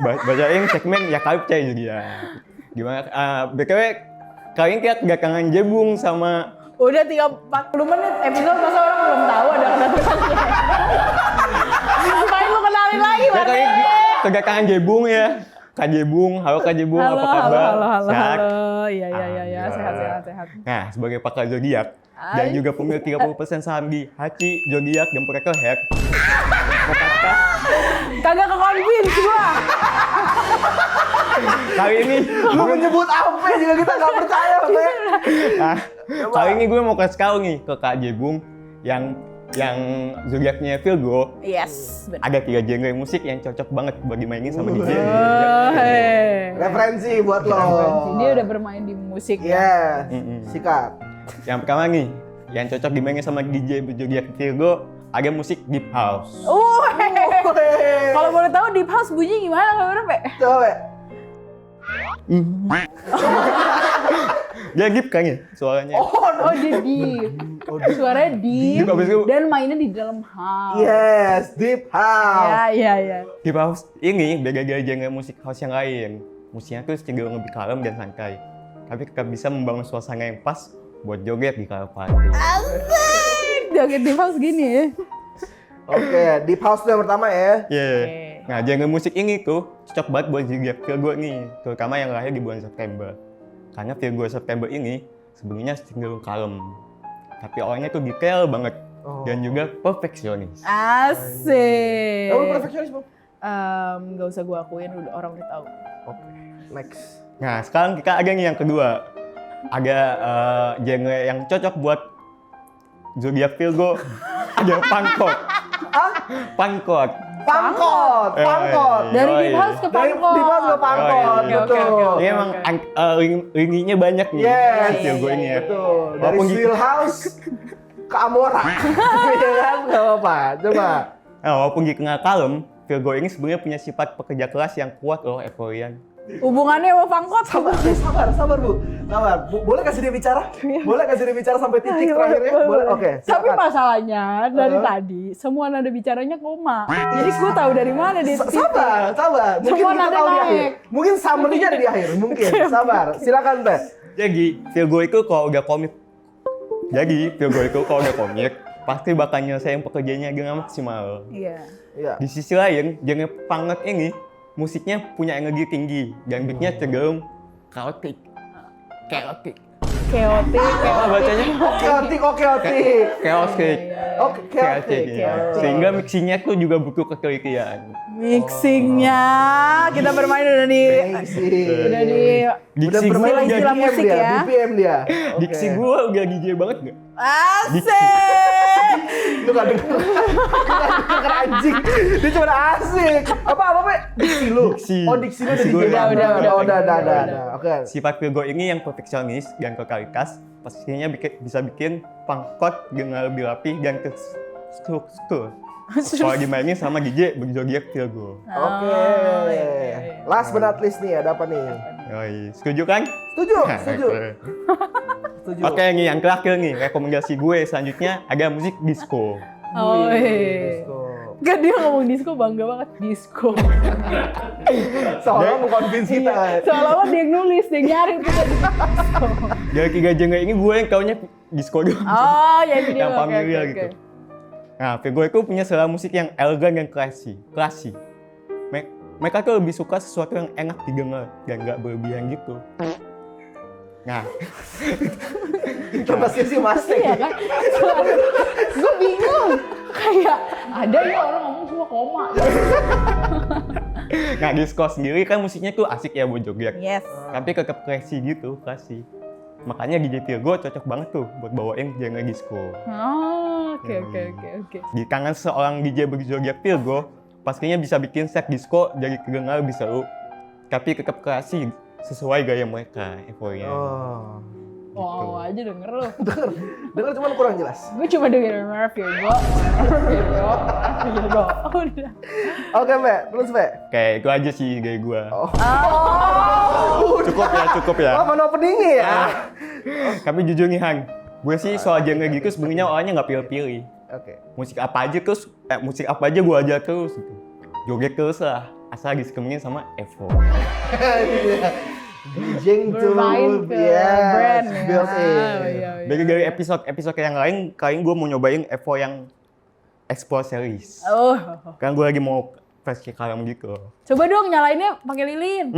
Bacain segmen Ya Kali Percaya Zodiak. Gimana? BTW kali ini kita kedatangan Jebung sama Udah 40 menit episode masa orang belum tahu ada kedatangannya. Ngapain lu kenalin lagi, ya Barpe? kali ini kedatangan Jebung ya. Kak Jebung, halo Kak Jebung, apa kabar? Sehat? Halo. Iya, sehat. Nah, sebagai pakar zodiak dan juga pemilik 30% saham di Hachi Zodiak dan Oracle Head. Kagak ke-convince gua. Kali ini Lu menyebut apa juga kita nggak percaya, Pe. nah, kali ini gue mau kasih tahu nih ke Kak Jebung yang zodiaknya Virgo. Yes, benar. Ada 3 genre musik yang cocok banget buat dimainin sama DJ. Referensi buat lo. Dia udah bermain di musik ya. Yes. Mm-mm. Sikat. Yang pertama nih, yang cocok dimainin sama DJ zodiak Virgo, ada musik deep house. Kalau boleh tahu deep house bunyi gimana Kak Barpe? Coba, Pe. Dia deep kan ya suaranya. Oh, dia deep. Suaranya deep Deep abis itu. dan mainnya di dalam house. Yes, deep house. Iya. Deep house ini beda dari genre musik house yang lain. Musiknya tuh cenderung lebih kalem dan santai. Tapi tetap bisa membangun suasana yang pas buat joget di kala party. Asik. Joget deep house gini ya. Oke, deep house itu yang pertama ya. Iya. Oke. Nah, genre musik ini tuh cocok banget buat zodiak Virgo nih, terutama yang lahir di bulan September. Karena Virgo September ini sebenarnya cenderung kalem, tapi orangnya tuh detail banget dan juga perfeksionis. Asik. Kamu perfeksionis, Bang? Gak usah gua akuin, udah orang udah tahu. Oke, next. Nah, sekarang kita ada nih yang kedua. Ada genre yang cocok buat zodiak Virgo. Ada punkrock. Punkrock. Pangkot. Dari Yoi. deep house ke Dari pangkot. deep house ke pangkot, Oke, betul. oke. Ini emang ringinya banyak nih. Yes, Virgo ini ya. betul. Dari Walaupun gitu. Swill House ke Amora. Iya kan? Gak apa-apa. Coba. Nah, walaupun dikenal kalem, Virgo ini sebenarnya punya sifat pekerja keras yang kuat loh, Euforian. Hubungannya sama pangkot. Sabar, Bu. Sabar. Boleh kasih dia bicara? Boleh kasih dia bicara sampai titik terakhirnya? Boleh. Oke, Tapi silakan. masalahnya dari tadi semua nada bicaranya koma. Jadi gue tahu dari mana dia. Sabar. Mungkin Semua kita nada tahu di naik. akhir. Mungkin summary-nya ada di akhir. Mungkin. Sabar. Silakan, Teh. Jadi, Virgo itu kalau udah komik. Pasti bakal nyelesain pekerjaannya dengan maksimal. Iya. Iya. Di sisi lain, genre punk ini musiknya punya energi tinggi dan beatnya cenderung chaotic. Chaotic. Apa bacanya? Chaotic. Chaotic. Oke, chaotic. Ya. Sehingga mixingnya tuh juga butuh ketelitian. Mixingnya kita bermain udah di Udah Diksi bermain gue istilah BPM musik dia, ya. BPM dia. Diksi gue udah DJ banget gak? asik. Lu gak denger anjing. Dia cuma asik. Apa, Pe? Diksi lu? Diksi. Oh, diksi lu Diksi udah gua dijaga. udah. Oke. Sifat Virgo ini yang perfeksionis dan kekalitas pastinya bisa bikin pangkot dengan lebih rapih dan terstruktur. Kalau dimainin sama DJ berzodiak Virgo. Oke. Iya. Last but not least nih, ada apa nih? Yoi, setuju kan? Setuju. Setuju. Oke nih, yang terakhir nih, rekomendasi gue selanjutnya ada musik disco. Oh, Disco. Gak, dia ngomong disco bangga banget. Disco. Seolah mengconvince kita. Seolah-olah dia yang nulis, dia yang nyari kita di disco. Dari 3 genre ini gue yang taunya disco doang. Oh, ya itu dia. Yang Oke, familiar oke, gitu. oke. Nah, Virgo itu punya selera musik yang elegan dan klasik. Mereka tuh lebih suka sesuatu yang enak didengar dan nggak berlebihan gitu. Nah, Termasuk si Mas. Iya kan? Gue bingung. Kayak ada ya orang ngomong cuma koma. nah disco sendiri kan musiknya tuh asik ya buat joget. Yes. Tapi tetap classy gitu, classy. Makanya DJ Virgo cocok banget tuh buat bawain genre disco. Oh, oke. Di tangan seorang DJ berzodiak Virgo, pastinya bisa bikin set disco jadi kedengar lebih seru. Tapi tetap classy sesuai gaya mereka, euforia. Oh. Wow, aja denger lu. Dengar cuman kurang jelas. Gue cuma dengerin Virgo. Udah. Oke, Pe. Terus, Pe. Kayak itu aja sih gaya gua. Oh. Cukup ya. Oh, mana openingnya ya? Tapi jujur nih Han, gue sih soal genre gitu sebenarnya awalnya nggak pilih-pilih. Oke. Musik apa aja gue aja terus gitu. Joget terus lah, asal disekemingin sama Evo. Bijeng tuh. Bermain ke Yes, brand ya. built in. Iya. Dari episode yang lain, kali ini gue mau nyobain Evo yang Explore series. Oh. Kan gue lagi mau versi kalem gitu. Coba dong nyalainnya pakai lilin.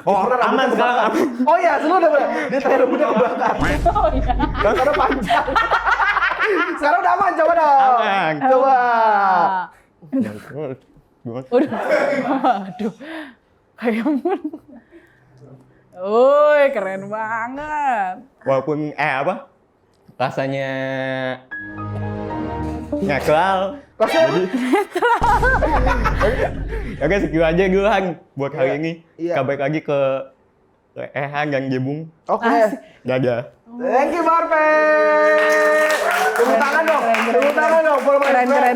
Oh, aman sekarang. Aman. Oh iya, selalu udah dia terakhir rambutnya kebakar. Oh iya. Karena panjang. Sekarang udah aman, coba dong. Aman. Coba. Udah. Aduh. Kayak Woi, keren banget. Walaupun rasanya netral. Jadi oke, segitu aja dulu Han buat hari ini. Iya. Kita balik lagi ke Ehan dan Jebung. Oke. Dadah. Thank you, Barpe. Tepuk tangan dong. Tepuk tangan dong.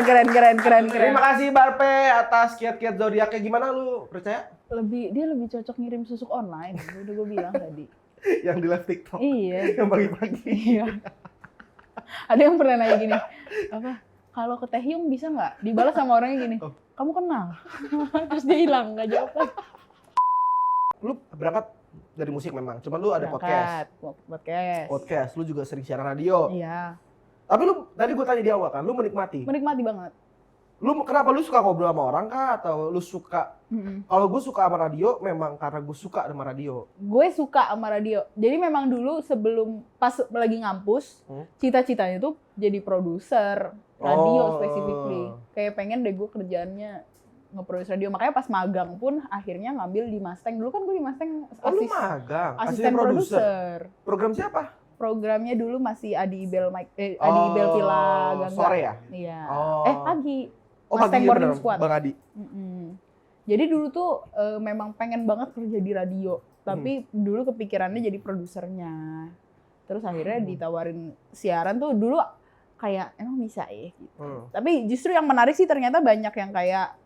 Keren. Terima kasih Barpe atas kiat-kiat zodiaknya. Gimana lu percaya? Dia lebih cocok ngirim susuk online. Udah gue bilang tadi. Yang di live TikTok. Iya. Yang pagi-pagi. Iya. Ada yang pernah nanya gini, kalau ke Taehyung bisa nggak? Dibalas sama orangnya gini, kamu kenal? Terus dia hilang, nggak jawab lagi. Lu berangkat dari musik memang, cuman lu ada podcast. Podcast, lu juga sering siaran radio. Iya. Tapi lu, tadi gue tanya di awal kan, lu menikmati. Menikmati banget. Kenapa lu suka ngobrol sama orang kah? Atau lu suka, kalau gue suka sama radio, memang karena gue suka sama radio. Gue suka sama radio. Jadi memang dulu sebelum, pas lagi ngampus, cita-citanya tuh jadi produser radio specifically. Kayak pengen deh gue kerjaannya nge-produce radio. Makanya pas magang pun akhirnya ngambil di Mustang. Dulu kan gue di Mustang Lu magang? asisten produser. Program siapa? Programnya dulu masih Adi Ibel Pila Gangga. Sore ya? Iya. Oh. Pagi. Oh, Mustang pagi, Morning bener, Squad. Bang Adi. Jadi dulu tuh memang pengen banget kerja di radio. Tapi dulu kepikirannya jadi produsernya. Terus akhirnya ditawarin siaran tuh dulu kayak emang bisa ya gitu. Tapi justru yang menarik sih ternyata banyak yang kayak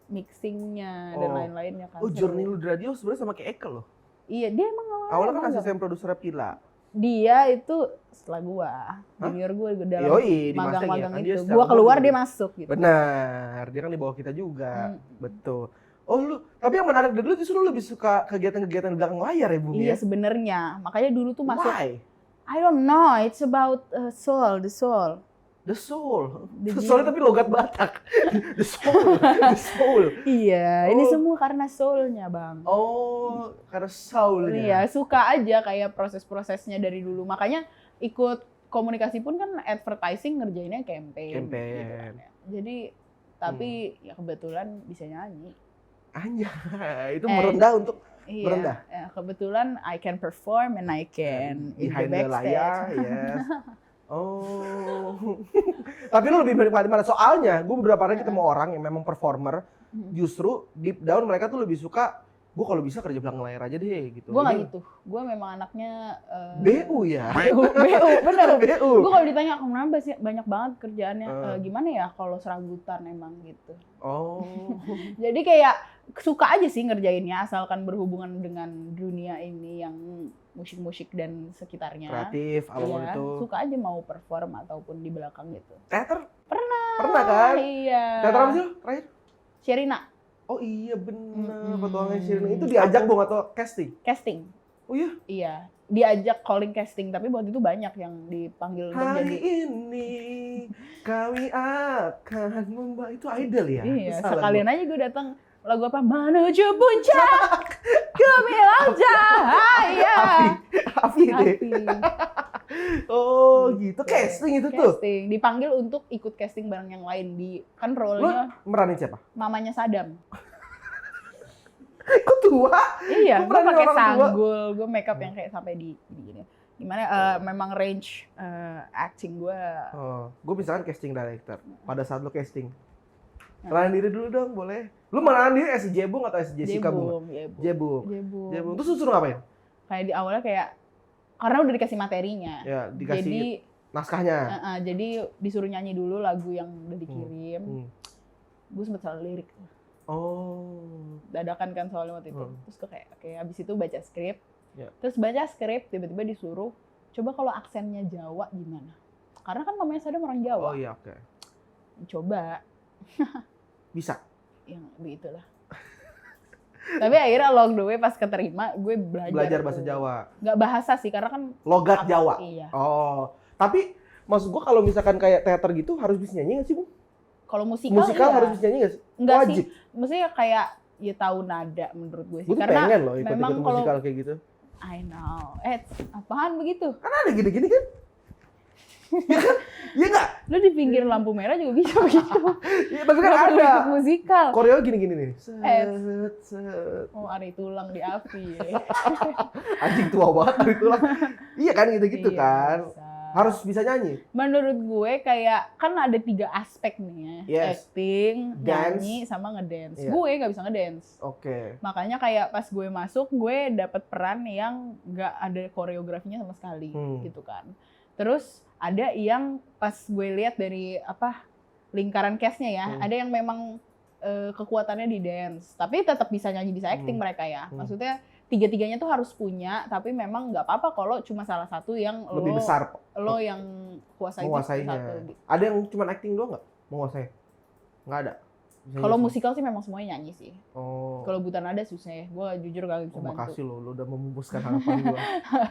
mixingnya dan lain-lainnya kan. Oh, journey lu di radio sebenarnya sama kayak Ekel loh. Iya, dia emang Awalnya kan asisten produser Pila. Dia itu setelah gua, junior gua dalam Yoi, di magang-magang Mustang ya, kan itu. dia Gua keluar secara dia masuk gitu. Benar, dia kan di bawah kita juga. Betul. Oh tapi yang menarik dari lu justru lu lebih suka kegiatan-kegiatan di belakang layar ya, Bung? Iya sebenarnya, makanya dulu tuh masuk. Why? I don't know, it's about the soul. The soul. Soalnya tapi logat Batak. The soul. Iya, ini semua karena soulnya bang. Oh, karena soulnya. Iya, suka aja kayak proses-prosesnya dari dulu. Makanya ikut komunikasi pun kan advertising ngerjainnya campaign. Jadi, tapi ya kebetulan bisa nyanyi. Anjay, itu merendah untuk merendah. Iya, kebetulan I can perform and I can in the behind the backstage. layar, yes. Oh, Tapi lu lebih menikmati mana? Soalnya gue beberapa kali ketemu orang yang memang performer, justru deep down mereka tuh lebih suka, gue kalau bisa kerja belakang layar aja deh gitu. Gue nggak Jadi, gitu. Gue memang anaknya BU ya. BU, bener. BU. Gue kalau ditanya kenapa sih banyak banget kerjaannya, gimana ya kalau serabutan emang gitu. Oh. Jadi kayak suka aja sih ngerjainnya asalkan berhubungan dengan dunia ini yang musik-musik dan sekitarnya. Kreatif, apapun Iya, itu. suka aja mau perform ataupun di belakang gitu. Teater? Pernah. Pernah kan? Iya. Teater apa sih lu terakhir? Sherina, Oh iya bener, Mm-mm. petualangan Shirley. Itu diajak dong atau casting? casting. Oh iya? Iya, diajak calling casting tapi waktu itu banyak yang dipanggil untuk Hari jadi. ini kami akan itu idol ya? Iya, Salah sekalian aja gue datang lagu apa? Menuju puncak gemilang cahaya. Afi deh. Afi. Oh gitu, casting itu tuh. Casting, dipanggil untuk ikut casting bareng yang lain di kan Lu role-nya meranin siapa? mamanya Sadam. Kok tua? Iya, Lu gue meranin pakai orang tua? sanggul, gue makeup yang kayak sampai di gini. Gimana? Memang range acting gue. Oh, gue misalkan casting director. Pada saat lu casting, kenalin diri dulu dong, boleh? Lu meranin diri si Jebung atau si Jessica Bunga? Jebung. Jebung. Terus lu suruh ngapain? Kayak di awalnya kayak karena udah dikasih materinya. Ya, dikasih Jadi naskahnya. jadi disuruh nyanyi dulu lagu yang udah dikirim. Gue sempet salah lirik. Oh. Dadakan kan soalnya waktu itu. Terus gue kayak oke, abis itu baca skrip. Ya. Terus baca skrip tiba-tiba disuruh coba kalau aksennya Jawa gimana? Karena kan mamanya Sadam orang Jawa. Oh iya, oke. Coba Bisa. yang begitulah. Tapi akhirnya along the way pas keterima gue Belajar bahasa tuh. Jawa. Nggak bahasa sih karena kan Logat Jawa. Iya. Oh. Tapi maksud gua kalau misalkan kayak teater gitu harus bisa nyanyi nggak sih, Bu? Kalau musikal iya. Harus bisa nyanyi nggak sih? Enggak Wajib. sih. Maksudnya kayak ya tahu nada menurut gue sih. Gue tuh Karena pengen loh ikut memang kalau musikal kayak gitu. I know. Apaan begitu? Kan ada gini-gini kan? Iya kan? Iya nggak? Lu di pinggir lampu merah juga bisa begitu. Iya, tapi kan Nggak perlu ada. ikut musikal. Koreo gini-gini nih. Eh. Set. Oh, Ari tulang di api. Anjing tua banget dari tulang. Iya kan gitu-gitu Iya, kan. bisa. Harus bisa nyanyi. Menurut gue kayak kan ada 3 aspek nih ya. Yes. Acting, Dance. nyanyi, sama ngedance. Iya. Gue nggak bisa ngedance. Oke. Makanya kayak pas gue masuk, gue dapet peran yang nggak ada koreografinya sama sekali, gitu kan. Terus ada yang pas gue lihat dari lingkaran cast-nya ya, ada yang memang kekuatannya di dance, tapi tetap bisa nyanyi, bisa acting mereka ya. Maksudnya 3-tiganya tuh harus punya, tapi memang nggak apa-apa kalau cuma salah satu yang Lebih besar lo yang kuasai menguasainya. satu. Ada yang cuma acting doang nggak menguasai? Nggak ada. Bisa Kalau nyanyi. musikal sih memang semuanya nyanyi sih. Oh. Kalau buta nada susah ya. Gue jujur gak bisa bantu. Makasih lo udah memumpuskan harapan gua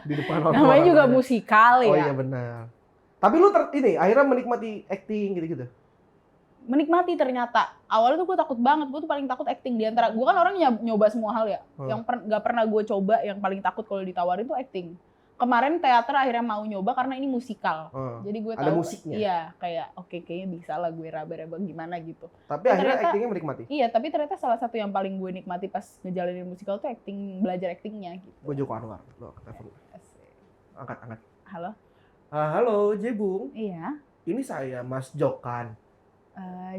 di depan orang. Namanya juga musikal ya. Oh iya benar. Tapi lu ini akhirnya menikmati acting gitu-gitu. Menikmati ternyata. Awalnya tuh gue takut banget. Gue tuh paling takut acting di antara. Gue kan orang nyoba semua hal ya. Yang gak pernah gue coba yang paling takut kalau ditawarin tuh acting. Kemarin teater akhirnya mau nyoba karena ini musikal. Jadi gue tahu. Ada musiknya. Iya, kayak oke, kayaknya bisa lah gue raba-raba gimana gitu. Tapi akhirnya ternyata- actingnya menikmati. Iya, tapi ternyata salah satu yang paling gue nikmati pas ngejalanin musikal tuh belajar actingnya gitu. Gue Joko Anwar. Lo telepon. Asik. Angkat. Halo? Halo Jebung. Iya. Ini saya Mas Jokan.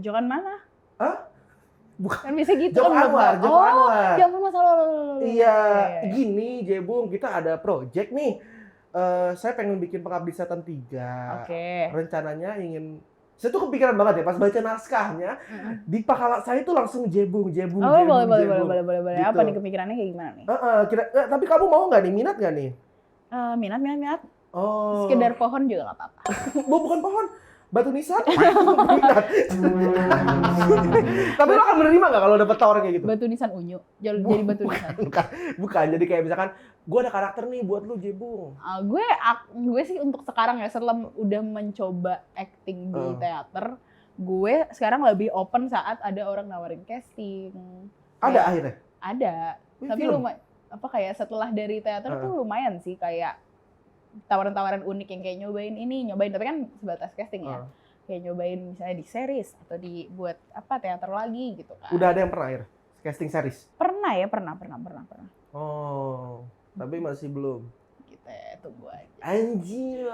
Jokan mana? Hah? Bukan. Kan bisa gitu Joko kan. Anwar, Joko Anwar. Ya ampun masalah. Iya, gini Jebung, kita ada project nih. Saya pengen bikin Pengabdi Setan 3. Oke. Rencananya saya tuh kepikiran banget ya pas baca naskahnya. Di kepala saya tuh langsung Jebung. Oh, boleh. Gitu. Apa nih kepikirannya kayak gimana nih? Tapi kamu mau nggak nih? Minat nggak nih? Minat. Oh. Sekedar pohon juga nggak apa-apa. Bukan pohon. Batu nisan. Minat. Tapi lo akan menerima nggak kalau dapat tawaran kayak gitu? Batu nisan unyu. Jadi batu nisan. Bukan. Jadi kayak misalkan, gue ada karakter nih buat lu Jebung. Gue sih untuk sekarang ya setelah udah mencoba acting di teater, gue sekarang lebih open saat ada orang nawarin casting. Ada akhirnya? Ada. Wih, Tapi film? kayak setelah dari teater tuh lumayan sih kayak tawaran-tawaran unik yang kayak nyobain tapi kan sebatas casting ya. Kayak nyobain misalnya di series atau buat teater lagi gitu kan. Udah ada yang pernah akhirnya? Casting series? Pernah. Oh, tapi masih belum. Gitu. tunggu aja. Anjir.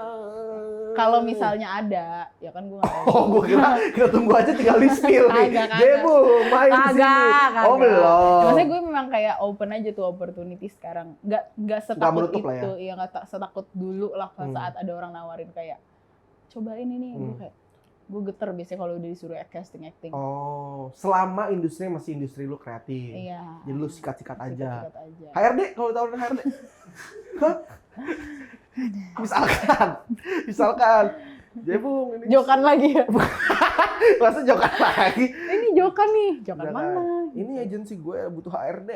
Kalau misalnya ada, ya kan gue nggak tahu. Oh, gue kira kita tunggu aja tinggal di spill nih. Kagak. Jebung, main di sini. Kagak. Oh, belum. Ya, maksudnya gue memang kayak open aja tuh opportunity sekarang. Nggak setakut menutup itu. lah ya. Iya, nggak setakut dulu lah saat ada orang nawarin kayak, cobain ini. Gue kayak, gue geter biasanya kalau udah disuruh acting. Oh, selama industrinya masih industri lu kreatif. Iya. Jadi lu sikat-sikat aja. Sikat aja. HRD, kalau tawarin HRD. Hah? Misalkan. Jebung ini. Jokan lagi ya? Masa jokan lagi? Ini Jokan nih. Jokan Jangan. mana? Ini agensi gue butuh HRD.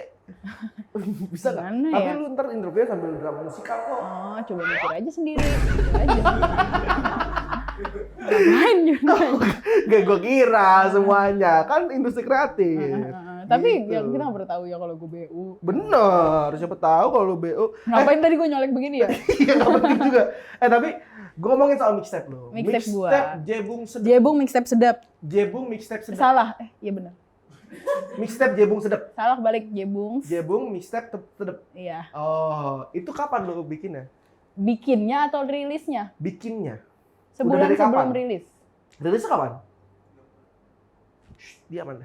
Bisa nggak? Gimana Tapi ya? lu ntar interview sambil drama musikal kok. Oh, coba mikir aja sendiri. Mikir aja. Ngapain juga? Gak gue kira semuanya. Kan industri kreatif. Tapi Gitu. yang kita nggak pernah tahu ya kalau gue BU. Bener, siapa tahu kalau lu BO. Ngapain tadi gue nyolek begini ya? Iya, nggak penting juga. Tapi gue ngomongin soal mixtape lu. Mixtape gua. Jebung sedap. Jebung mixtape sedap. Jebung mixtape sedap. Salah. Iya benar. Mixtape Jebung sedap. Salah balik Jebung. Jebung mixtape sedap. Iya. Oh, itu kapan lu bikinnya? Bikinnya atau rilisnya? Bikinnya. Sebulan dari sebelum kapan? rilis. Rilisnya kapan? Shh, dia mana?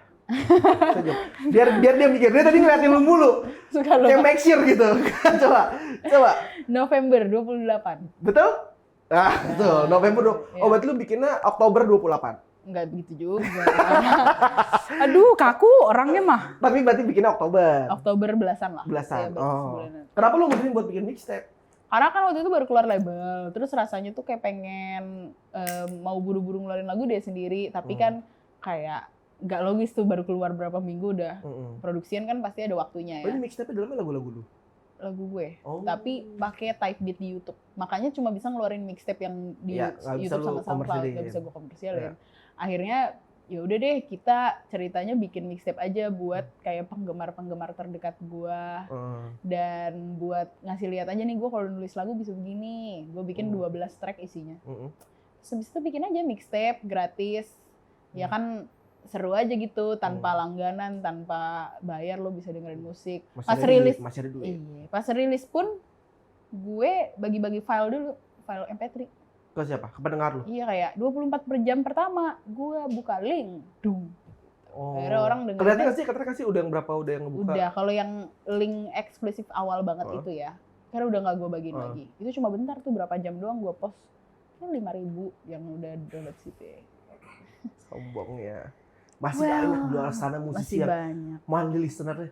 biar dia mikir. Dia tadi ngeliatin lu mulu. Suka lo. Kayak make sure gitu. coba. November 28. Betul? Ah, betul. November. Iya. Oh, berarti lu bikinnya Oktober 28. Enggak begitu juga. Aduh, kaku orangnya mah. Tapi berarti bikinnya Oktober. Oktober belasan lah. Belasan. Iya, Oh. sebulanan. Kenapa lu mutusin buat bikin mixtape? Karena kan waktu itu baru keluar label, terus rasanya tuh kayak pengen mau buru-buru ngeluarin lagu dia sendiri, tapi kan kayak nggak logis tuh baru keluar berapa minggu udah produksian kan pasti ada waktunya Oh, ya. ini mixtape dalamnya lagu-lagu lu? Lagu gue, Oh. tapi pakai type beat di YouTube, makanya cuma bisa ngeluarin mixtape yang di Iya, nggak bisa YouTube lu sama SoundCloud, komersilin. nggak bisa gue komersialin. Iya. Akhirnya ya udah deh kita ceritanya bikin mixtape aja buat kayak penggemar-penggemar terdekat gue. Dan buat ngasih lihat aja nih gue kalau nulis lagu bisa begini. Gue bikin 12 track isinya. Terus habis itu bikin aja mixtape gratis. Ya kan seru aja gitu tanpa langganan, tanpa bayar lo bisa dengerin musik. Pas rilis masih ada duit. iya, pas rilis pun gue bagi-bagi file dulu, file MP3. Ke siapa? Ke pendengar lu? Iya kayak 24 per jam pertama gue buka link. Dung. Oh. Akhirnya orang dengerin. Kelihatan nggak sih? Katanya kasih udah yang berapa udah yang ngebuka? Udah, kalau yang link eksklusif awal banget Oh. itu ya, karena udah nggak gue bagiin lagi. Itu cuma bentar tuh, berapa jam doang gue post. Kan 5.000 yang udah download situ ya. Sombong ya. Masih banyak di luar sana musisi Masih yang banyak. manggil listenernya.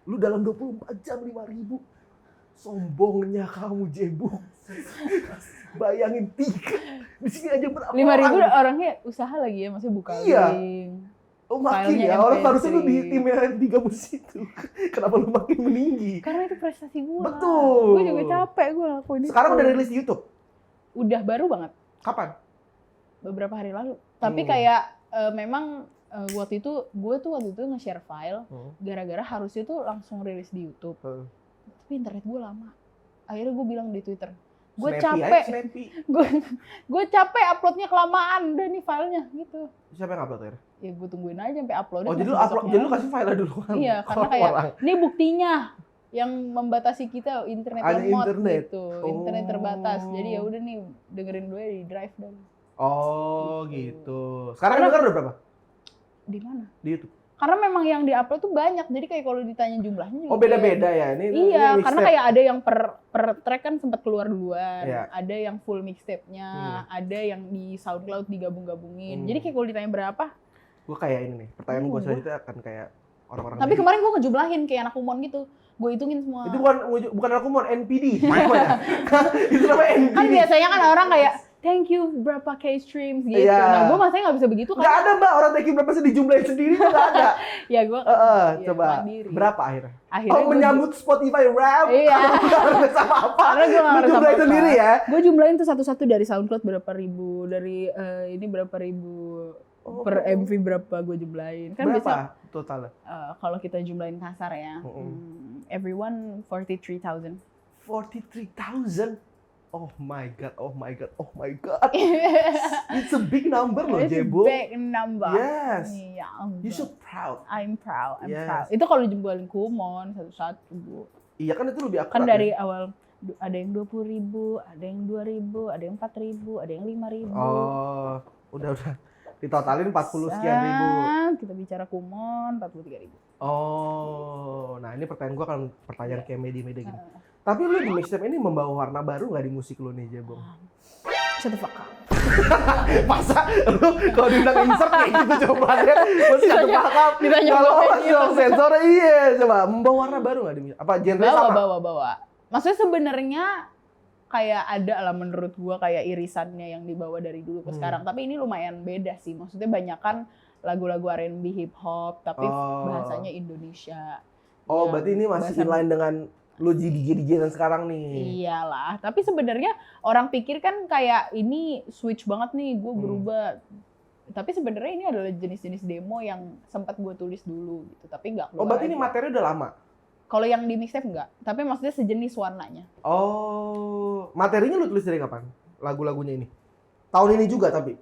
Lu dalam 24 jam 5.000. Sombongnya kamu, Jebung. Bayangin 3. Di sini aja berapa 5.000 orang? orangnya usaha lagi ya, maksudnya buka Iya. link. Oh, makin filenya ya. Orang MP3. harusnya lu di tim yang 3 musisi itu. Kenapa lu makin meninggi? Karena itu prestasi gue. Betul. Gue juga capek gue lakuin itu. Sekarang udah rilis di YouTube. Udah baru banget. Kapan? Beberapa hari lalu. Tapi kayak memang waktu itu gue tuh nge-share file gara-gara harusnya tuh langsung rilis di YouTube. Tapi internet gue lama. Akhirnya gue bilang di Twitter, gue capek. Gue capek uploadnya kelamaan udah nih filenya gitu. Siapa yang upload akhirnya? Ya gue tungguin aja sampai upload. Oh, jadi lu upload, jadi lu kasih file dulu kan? Iya, karena kayak ini buktinya yang membatasi kita internet Ada lemot internet. gitu. Internet terbatas. Jadi ya udah nih dengerin gue di drive dan Oh, gitu. Sekarang denger udah berapa? di mana? Di YouTube. Karena memang yang diupload tuh banyak. Jadi kayak kalau ditanya jumlahnya juga Oh, beda-beda ya. Ini iya, ini karena mixtape. kayak ada yang per track kan sempat keluar duluan. Iya. Ada yang full mixtape-nya, ada yang di SoundCloud digabung-gabungin. Jadi kayak kalau ditanya berapa? Gue kayak ini nih. Pertanyaan gue selanjutnya akan kayak orang-orang. Tapi kemarin gue ngejumlahin kayak anak umon gitu. Gue hitungin semua. itu bukan aku mau NPD. Itu namanya NPD. Kan biasanya kan orang kayak thank you berapa K streams gitu. Iya. Nah, gue masanya nggak bisa begitu kan. Nggak ada, Mbak. Orang thank berapa sih dijumlahin sendiri tuh nggak ada. Ya gue ya, Coba. mandiri. Berapa akhirnya? Akhirnya Oh, menyambut Spotify Rap. Iya. Nggak sama apa. Karena gue nggak Lu jumlahin sendiri ya. Gue jumlahin tuh satu-satu dari SoundCloud berapa ribu, dari ini berapa ribu, per MV berapa gue jumlahin. Kan Berapa bisa totalnya? kalau kita jumlahin kasar ya. Everyone 43,000. 43,000. Oh my god, oh my god, oh my god. It's a big number loh, It's a Jebo. big number. Yes. Iya. You should proud. I'm proud. Yes. Proud. Itu kalau jumlahin Kumon satu-satu, Bu. Iya kan itu lebih akurat. Kan dari ya? awal ada yang 20.000, ada yang 2.000, ada yang 4.000, ada yang 5.000. Oh, udah. Ditotalin 40 sekian ribu. Kita bicara Kumon 43.000. Oh, nah ini pertanyaan gua kan pertanyaan kayak media-media gini. Tapi lu di mixtape ini membawa warna baru nggak di musik lu nih, Jebong? Shut the fuck up. Masa lu kalau dibilang insert kayak gitu jawabannya? Mesti satu paham. ditanya Kalau gua awas kayak dong sensor, iya. Coba membawa warna baru nggak di musik? Apa genre sama? Bawa. Maksudnya sebenarnya kayak ada lah menurut gua kayak irisannya yang dibawa dari dulu ke sekarang. Tapi ini lumayan beda sih. Maksudnya banyak kan lagu-lagu R&B hip hop tapi bahasanya Indonesia. Oh, Ya, berarti ini masih bahasa- inline dengan lu DJ sekarang nih. Iyalah, tapi sebenarnya orang pikir kan kayak ini switch banget nih, gue berubah. Tapi sebenarnya ini adalah jenis-jenis demo yang sempat gue tulis dulu gitu, tapi nggak keluar. Oh, berarti ini aja. materi udah lama? Kalau yang di mixtape enggak, tapi maksudnya sejenis warnanya. Oh, materinya lu tulis dari kapan? Lagu-lagunya ini? Tahun ini juga tapi?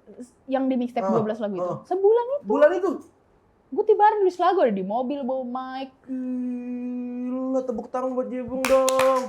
Yang di mixtape 12 lagu itu. oh. Sebulan itu. Bulan itu? Gue tiba hari nulis lagu ada di mobil bawa mic. Gila, tepuk tangan buat Jebong dong.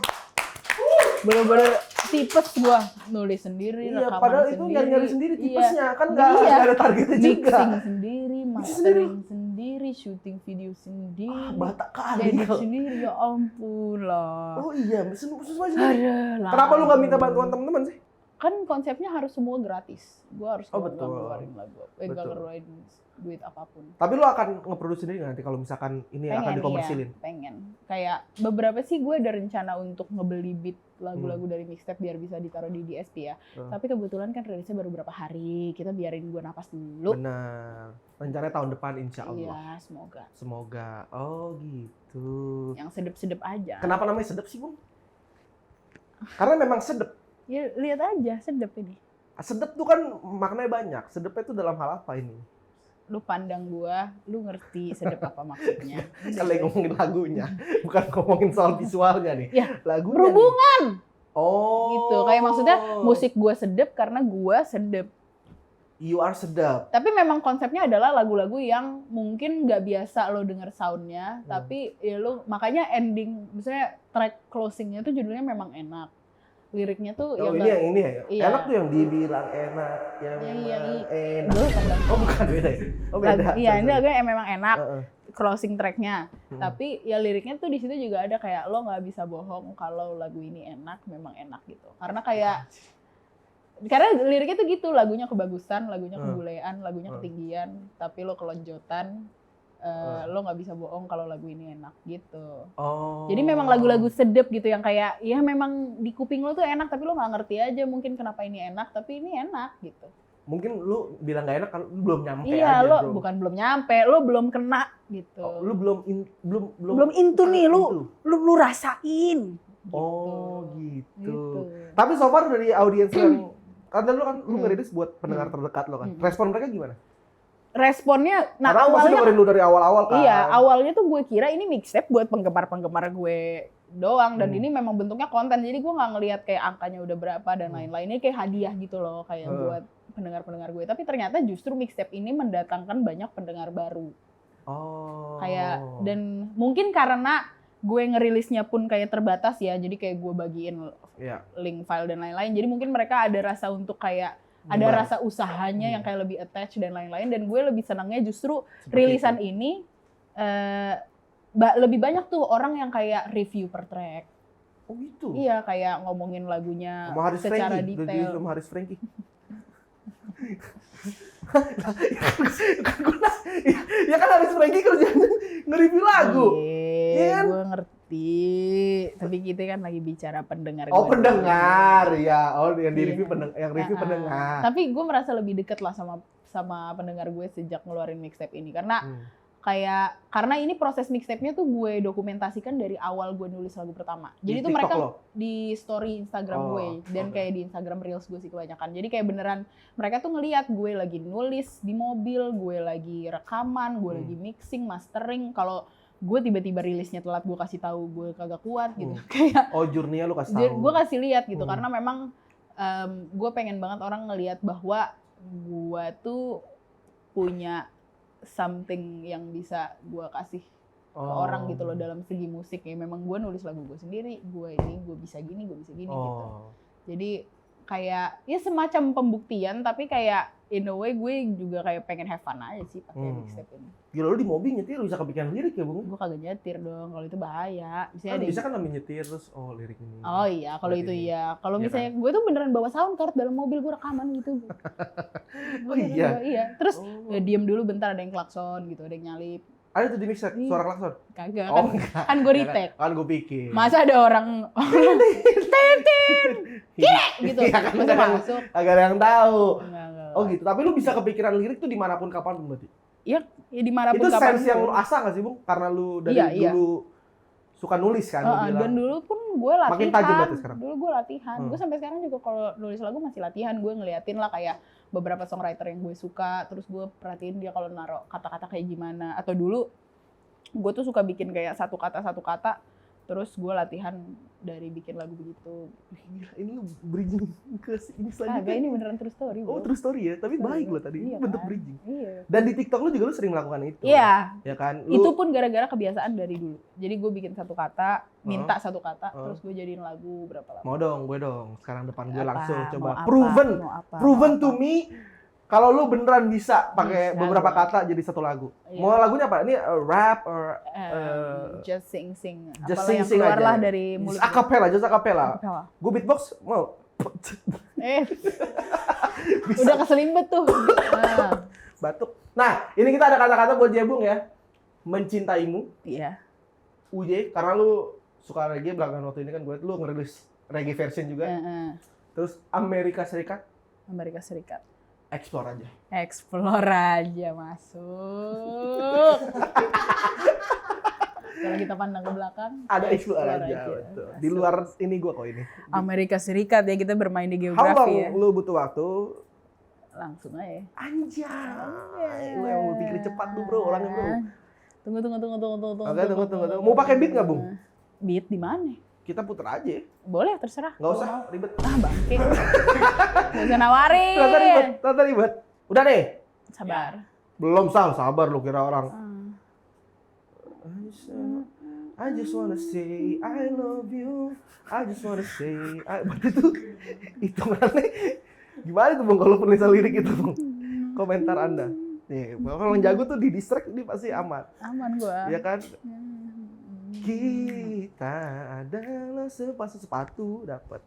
Bener-bener tipes gue nulis sendiri, Iya, rekaman padahal sendiri. itu nyari-nyari sendiri Iya. tipesnya. Kan nggak Iya. ada targetnya juga. Mixing sendiri, mastering sendiri, shooting video sendiri. Batak kali Edit kau. sendiri, ya ampun lah. Oh iya, semua sendiri. Aduh lah. Kenapa lu nggak minta bantuan teman-teman sih? Kan konsepnya harus semua gratis. Gue harus Oh, nggak betul. ngeluarin lagu, nggak Betul. ngeluarin duit apapun. Tapi lu akan nge-produce sendiri nggak nanti kalau misalkan ini akan dikomersilin? Iya, pengen. Kayak beberapa sih gue ada rencana untuk ngebeli beat lagu-lagu dari mixtape biar bisa ditaruh di DSP ya. Tapi kebetulan kan rilisnya baru berapa hari, kita biarin gue napas dulu. Benar. Rencananya tahun depan insya Allah. Iya, semoga. Semoga. Oh gitu. Yang sedep-sedep aja. Kenapa namanya sedep sih, Bung? Karena memang sedep. Ya lihat aja, sedep ini. Sedep tuh kan maknanya banyak. Sedepnya itu dalam hal apa ini? Lu pandang gua, lu ngerti sedep apa maksudnya. Kalau yang ngomongin lagunya, bukan ngomongin soal visualnya nih. Ya, Lagunya. berhubungan. nih. Oh. Gitu. Kayak maksudnya musik gua sedep karena gua sedep. You are sedap. Tapi memang konsepnya adalah lagu-lagu yang mungkin nggak biasa lo denger soundnya, tapi ya lo makanya ending, misalnya track closingnya tuh judulnya memang enak. Liriknya tuh Oh, yang ini yang ini ya. Iya. Enak tuh yang dibilang enak, yang Iya, memang iya. enak. Dulu pandang. Oh, bukan beda ya? Oh, beda. Iya, ini Sorry. lagunya memang enak. Heeh. Closing tracknya, tapi ya liriknya tuh di situ juga ada kayak lo nggak bisa bohong kalau lagu ini enak, memang enak gitu. Karena liriknya tuh gitu, lagunya kebagusan, lagunya kebulean, lagunya ketinggian, tapi lo kelonjotan, lo nggak bisa bohong kalau lagu ini enak gitu. Oh. Jadi memang lagu-lagu sedep gitu yang kayak ya memang di kuping lo tuh enak, tapi lo nggak ngerti aja mungkin kenapa ini enak, tapi ini enak gitu. Mungkin lu bilang gak enak kan lu belum nyampe Iya, aja, lo bro. bukan belum nyampe, lo belum kena gitu. Oh, lu belum into nih, into. lu rasain. Oh, gitu. Gitu. Tapi so far dari audiens yang kan lu ngerilis buat pendengar terdekat lo kan. Respon mereka gimana? Responnya, nah Karena pasti awalnya dengerin lu dari awal-awal kan. iya, awalnya tuh gue kira ini mixtape buat penggemar-penggemar gue doang dan ini memang bentuknya konten. Jadi gue nggak ngelihat kayak angkanya udah berapa dan lain-lain. Ini kayak hadiah gitu loh kayak buat pendengar-pendengar gue. Tapi ternyata justru mixtape ini mendatangkan banyak pendengar baru. Oh. Kayak dan mungkin karena gue ngerilisnya pun kayak terbatas ya. Jadi kayak gue bagiin Iya. link file dan lain-lain. Jadi mungkin mereka ada rasa untuk kayak ada rasa usahanya yang kayak lebih attach dan lain-lain, dan gue lebih senangnya justru rilisan ini lebih banyak tuh orang yang kayak review per track. Oh gitu. Iya, kayak ngomongin lagunya Sama Haris secara Franky. detail. Sama Haris Franky. Ya kan Haris Franky kerjanya nge-review lagu. Iya kan? Gue ngerti. Tapi kita kan lagi bicara pendengar. Oh, gue. pendengar ya. Oh, yang di review Iya. yang review pendengar. Tapi gue merasa lebih deket lah sama pendengar gue sejak ngeluarin mixtape ini karena karena ini proses mixtape-nya tuh gue dokumentasikan dari awal gue nulis lagu pertama. Jadi Di tuh TikTok mereka lo? di story Instagram gue dan kayak di Instagram Reels gue sih kebanyakan. Jadi kayak beneran mereka tuh ngelihat gue lagi nulis di mobil, gue lagi rekaman, gue lagi mixing, mastering. Kalau gue tiba-tiba rilisnya telat, gue kasih tahu gue kagak kuat gitu. Kayak Oh, journey-nya lu kasih tahu. gue kasih lihat gitu karena memang gue pengen banget orang ngelihat bahwa gue tuh punya something yang bisa gue kasih ke orang gitu loh dalam segi musik ya. Memang gue nulis lagu gue sendiri, gue bisa gini gitu. Jadi kayak ya semacam pembuktian, tapi kayak in a way gue juga kayak pengen have fun aja sih pakai mixtape ini. Gila lu di mobil nyetir lu bisa kepikiran lirik ya, Bung? Gue kagak nyetir dong, kalau itu bahaya. Kan bisa kan namanya nyetir terus lirik ini. Oh iya, kalau itu ini. iya. Kalau Iya misalnya gue tuh beneran bawa sound card dalam mobil, gue rekaman gitu. Oh iya? Iya. Terus diem dulu bentar, ada yang klakson gitu, ada yang nyalip. Ada tuh di mixer suara klakson? Kagak, Oh, kan gue retake. Kan gue pikir. Masa ada orang titit, gitu, Iya kan, masa masuk. Agak ada yang tahu. Enggak. Oh gitu, tapi lu bisa kepikiran lirik tuh dimanapun kapanpun berarti? Iya, ya dimanapun Itu kapan. sense yang lu asah gak sih, Bung? Karena lu dari Iya. dulu suka nulis kan, lu bilang. Dan dulu pun gue latihan. Makin tajam berarti sekarang? Dulu gue latihan. Gue sampai sekarang juga kalau nulis lagu masih latihan. Gue ngeliatin lah kayak beberapa songwriter yang gue suka. Terus gue perhatiin dia kalau naruh kata-kata kayak gimana. Atau dulu gue tuh suka bikin kayak satu kata. Terus gue latihan dari bikin lagu begitu. Gila, ini lu bridging ke ini selanjutnya. Kagak, ini beneran true story. Oh, true story ya, tapi baik lo tadi, Iya, bentuk kan? bridging. Iya. Dan di TikTok lu juga lu sering melakukan itu. Iya. Ya kan? Itu pun gara-gara kebiasaan dari dulu. Jadi gue bikin satu kata, minta satu kata, Oh. terus gue jadiin lagu berapa lama. Mau dong, gue dong. Sekarang depan gue Apa? langsung coba. Mau apa? Proven. Mau apa? Proven Mau to apa? me kalau lu beneran bisa pakai Bisa beberapa gua. kata jadi satu lagu. Iya. Mau lagunya apa? Ini rap or Just sing. just Apalah yang sing keluar aja. lah dari mulut. Akapela, just akapela. Akapela. Gue beatbox mau. Udah keselimpet tuh. Nah, Batuk. Nah, ini kita ada kata-kata buat Jebung ya. Mencintaimu. iya. UJ, karena lu suka reggae belakangan waktu ini kan gue lu ngerilis reggae version juga. Terus Amerika Serikat, Amerika Serikat. explore aja. Explore aja masuk. Kalau kita pandang ke belakang, Ada explore aja. Betul. Di luar ini gue kok ini. Amerika Serikat ya, kita bermain di How long geografi ya. lu butuh waktu? Langsung aja. Anjay. Lu yang berpikir cepat tuh bro, orangnya bro. Tunggu. Oke, tunggu. Mau pakai beat nggak, Bung? Beat di mana? Kita puter aja. Boleh, terserah. Nggak usah, ribet. Ah, bangke. Nggak usah nawarin. Ternyata ribet. Udah deh. Sabar. Belum sabar lu kira orang. I just wanna say I love you. I just wanna say berarti itu mana? Gimana tuh Bung kalau penulisan lirik itu, Bung? Komentar Anda. Nih, kalau yang jago tuh di distract ini pasti aman. Aman gua. Ya kan? Kita adalah sepasang sepatu dapat.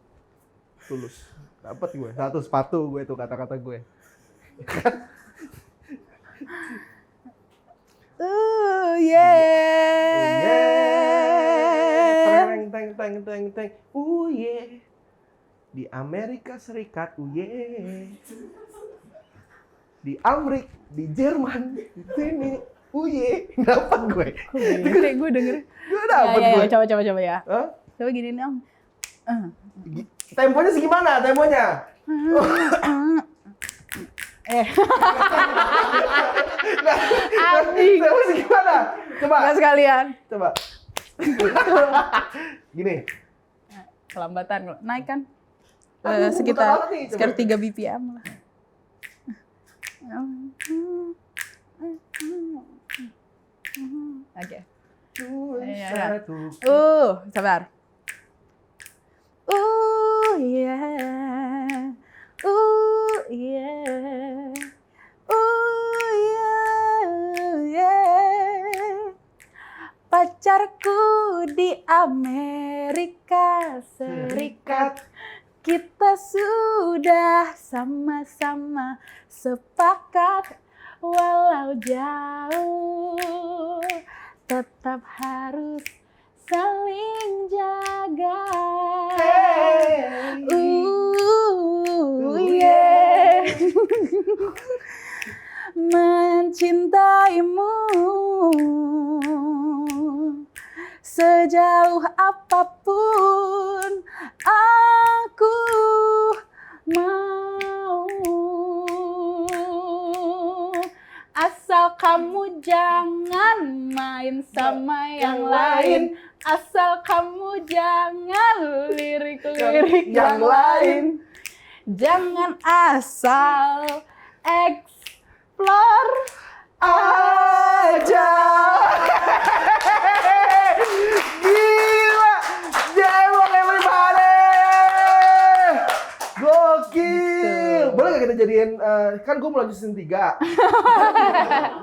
Tulus. Dapat gue. Satu sepatu gue tuh kata-kata gue. Teng. Di Amerika Serikat, di Amrik, di Jerman, di sini, dapat gue. Gue denger. Gue dapat gue. Coba ya. Hah? Coba gini dong. Temponya segimana? Temponya? Anjing. Temponya segimana? Coba. Nggak sekalian. Coba. Gini. Kelambatan naik kan? Aduh, Sekitar buta banget nih, coba. 3 BPM lah. Oke. Iya. Sabar. Yeah. Pacarku di Amerika Serikat, kita sudah sama-sama sepakat, walau jauh tetap harus saling jaga. Yeah. Mencintaimu sejauh apapun aku mau, asal kamu jangan main sama yang lain, asal kamu jangan lirik-lirik yang lain, jangan asal explore aja. jadiin, kan gue mau lanjut season 3.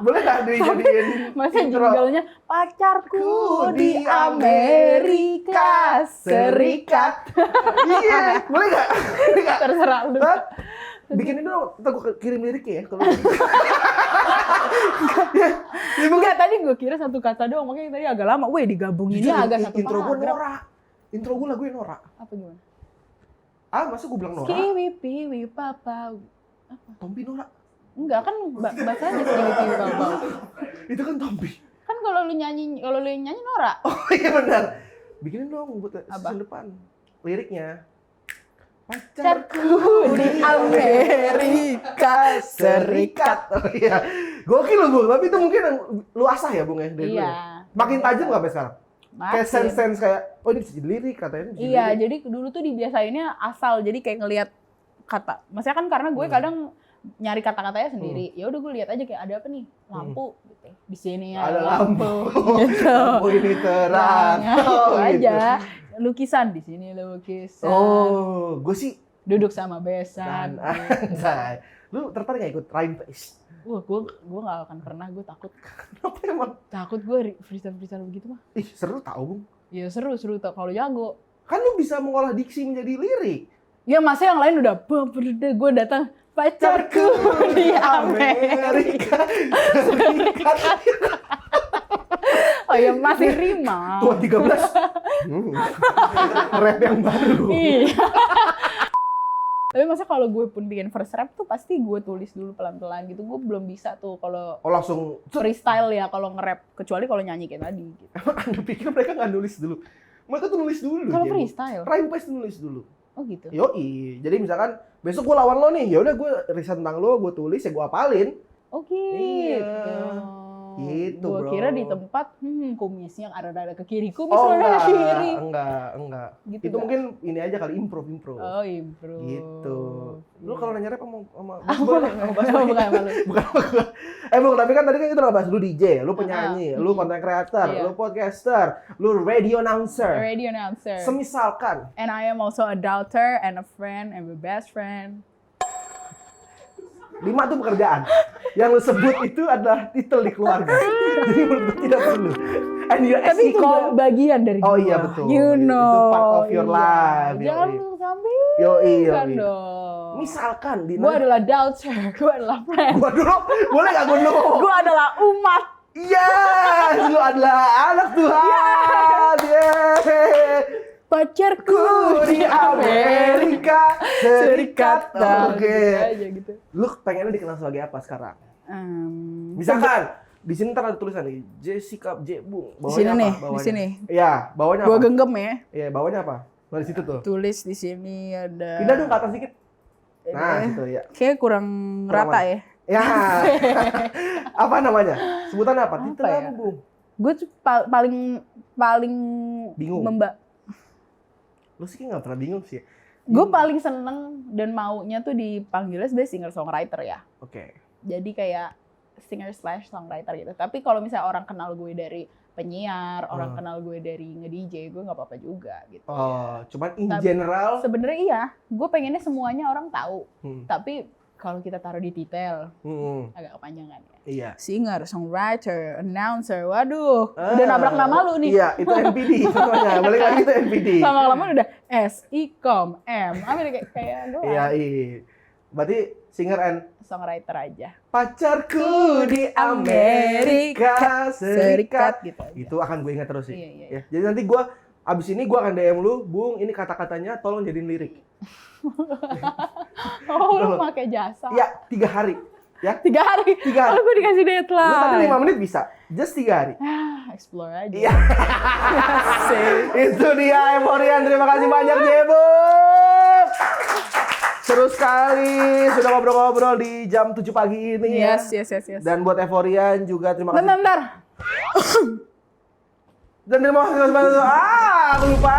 Boleh nggak dijadiin Masa intro? jinglenya pacarku di Amerika Serikat. Iya, boleh nggak? Boleh nggak? Terserah lu. Hah? Bikinin dong, ntar gue kirim liriknya ya. Kalau Enggak, tadi gue kira satu kata doang, makanya tadi agak lama. Weh, digabunginnya agak satu intro gue paragraf. Nora. Intro gue lagunya Nora. Apa gimana? Masa gue bilang Nora? Kiwi piwi papa. Tompi Nora. Enggak kan bahasanya kiwi piwi papa. Itu kan Tompi. Kan kalau lu yang nyanyi Nora. Oh iya benar. Bikinin dong buat Apa? season depan. Liriknya. Pacarku di Amerika Serikat. Oh iya. Gokil loh Bung, tapi itu mungkin yang lu asah ya Bung ya dari dulu Iya. ya? Makin tajam nggak sampai sekarang? Kayak Makin. sense kayak, oh ini bisa jadi lirik katanya. Bisa jadi Iya, lirik. jadi dulu tuh dibiasainnya asal, jadi kayak ngelihat kata. Maksudnya kan karena gue kadang nyari kata-katanya sendiri. Ya udah gue lihat aja kayak ada apa nih? Lampu gitu. Di sini Ada ada lampu. Gitu. Lampu ini terang. Itu Oh, gitu. aja. Lukisan di sini lukisan. Oh, gue sih Duduk sama besan. dan anjay. Lu tertarik nggak ikut rhyme pace? Wah, gue nggak akan pernah, gue takut. Kenapa emang? Takut gue freestyle begitu mah. Ih, seru tau Bung. Ya seru tau kalau jago. Kan lu bisa mengolah diksi menjadi lirik. Ya masa yang lain udah gue datang pacarku di Amerika. Serikat. Oh ya masih rima. Tua 13. Rap yang baru. Iya. Tapi masa kalau gue pun bikin first rap tuh pasti gue tulis dulu pelan-pelan gitu. Gue belum bisa tuh kalau Oh langsung. freestyle ya kalau nge-rap, kecuali kalau nyanyi kayak tadi gitu. Emang Anda pikir mereka nggak nulis dulu? Mereka tuh nulis dulu. Kalau Jem. freestyle. Rhyme pace nulis dulu. Oh gitu. Yoi. Jadi misalkan besok gue lawan lo nih, ya udah gue riset tentang lo, gue tulis ya gue apalin. Oh gitu. Iya. Gitu, Gue bro. kira di tempat kumisnya ada ke kiri, kumis Oh ada ke kiri. enggak. Gitu Itu nggak? mungkin ini aja kali improv. Oh improve. Gitu. Lu Iya. kalau nanya rap sama Bukan sama lu. bukan sama gua. Bung, tapi kan tadi kan kita udah bahas lu DJ, lu penyanyi, lu content creator, Iya. lu podcaster, lu radio announcer. Radio announcer. Semisalkan And I am also a daughter and a friend and a best friend. 5 tuh pekerjaan. Yang lu sebut itu adalah titel di keluarga. Jadi menurut gue tidak perlu. And you Tapi itu bagian dari Oh gua. iya, betul. You Itu know. part of your Iya. life. Jangan Yoi. lu sambil. Yoi. dong. Misalkan di Gue adalah daughter, gue adalah friend. Gua dulu, boleh gak gua dulu? Gue adalah umat. Yes, lu adalah anak Tuhan. Yeay. Pacarku Di Amerika Serikat. Oke. Aja gitu. Lu pengennya dikenal sebagai apa sekarang? Misalkan di sini ntar ada tulisan nih Jessica J Bung. Di sini Bawahnya nih, apa? di Bawahnya. sini. Iya, bawahnya Gue apa? genggam ya. Iya, bawahnya apa? Nah, di situ tuh. Tulis di sini ada. Pindah dong ke atas dikit. Nah, situ ya. Kayak kurang rata mana? ya. Ya. Apa namanya? Sebutan apa? Apa Titel ya? apa, Bung? Gue tuh paling Bingung. Lu sih nggak pernah bingung sih. Gue paling seneng dan maunya tuh dipanggilnya sebagai singer songwriter ya. Oke. Jadi kayak singer/songwriter gitu. Tapi kalau misalnya orang kenal gue dari penyiar, orang kenal gue dari nge-DJ, gue nggak apa-apa juga gitu. Oh, cuman in Tapi- general. Sebenarnya iya, gue pengennya semuanya orang tahu. Hmm. Tapi kalau kita taruh di detail Hmm, agak kepanjangan ya. iya. Singer, songwriter, announcer, waduh, udah nabrak nama lu nih. Iya, itu NPD namanya. Balik lagi itu NPD. Lama-lama udah S, I, com, M. Apa kayak gue Iya, iya. Berarti singer and songwriter aja. pacarku di Amerika Serikat. gitu aja. Itu akan gue ingat terus sih. Iya, iya. Ya, jadi nanti gue abis ini gue akan DM lu, Bung, ini kata-katanya tolong jadiin lirik. Oh, lu pakai jasa. Ya, 3 hari. Ya, 3 hari. 3 hari. Oh, gue dikasih Lu deadline. tadi 5 menit bisa. Just 3 hari. Explore aja. Iya. Asik. Itu dia Evorian. Terima kasih banyak Jebo. Seru sekali sudah ngobrol-ngobrol di jam 7 pagi ini ya. Yes. Dan buat Evorian juga terima kasih. Bentar. Dan terima kasih banyak. Aku lupa.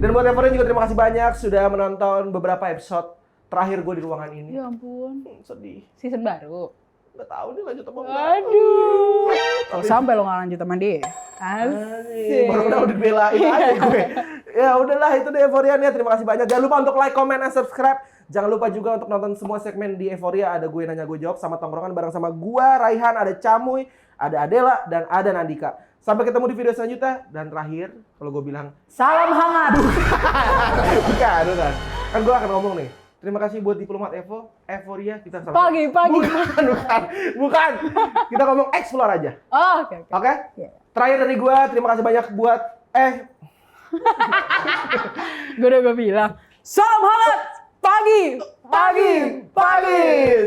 Dan buat Evorian juga terima kasih banyak sudah menonton beberapa episode terakhir gue di ruangan ini. Ya ampun. Sedih. Season baru. Nggak tahu nih lanjut apa enggak. Aduh. Kalau sampai lo nggak lanjut sama dia. Asik. Baru udah dibelain aja gue. Ya udahlah itu deh Evorian ya. Terima kasih banyak. Jangan lupa untuk like, comment, dan subscribe. Jangan lupa juga untuk nonton semua segmen di Euphoria. Ada gue nanya gue jawab sama tongkrongan bareng sama gue, Raihan, ada Camuy, ada Adela, dan ada Nandika. Sampai ketemu di video selanjutnya. Dan terakhir, kalau gue bilang Salam hangat. bukan. Kan gue akan ngomong nih. Terima kasih buat Diplomat Euphoria. Kita sama. Pagi. Bukan. Kita ngomong explore aja. Oh, oke. Oke? Iya. Terakhir dari gue, terima kasih banyak buat Gue bilang, salam hangat. Pagi.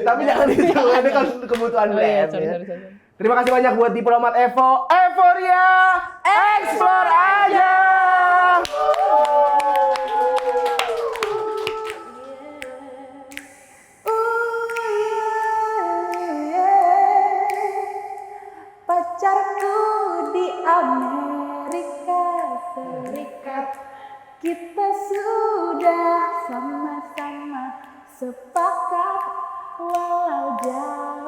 Tapi jangan itu, ini kan kebutuhan Oh iya, BM, sorry. ya. Terima kasih banyak buat Diplomat Euphoria. Explore aja. Pacarku di Amerika Serikat, kita sudah sama-sama sepakat walau jauh.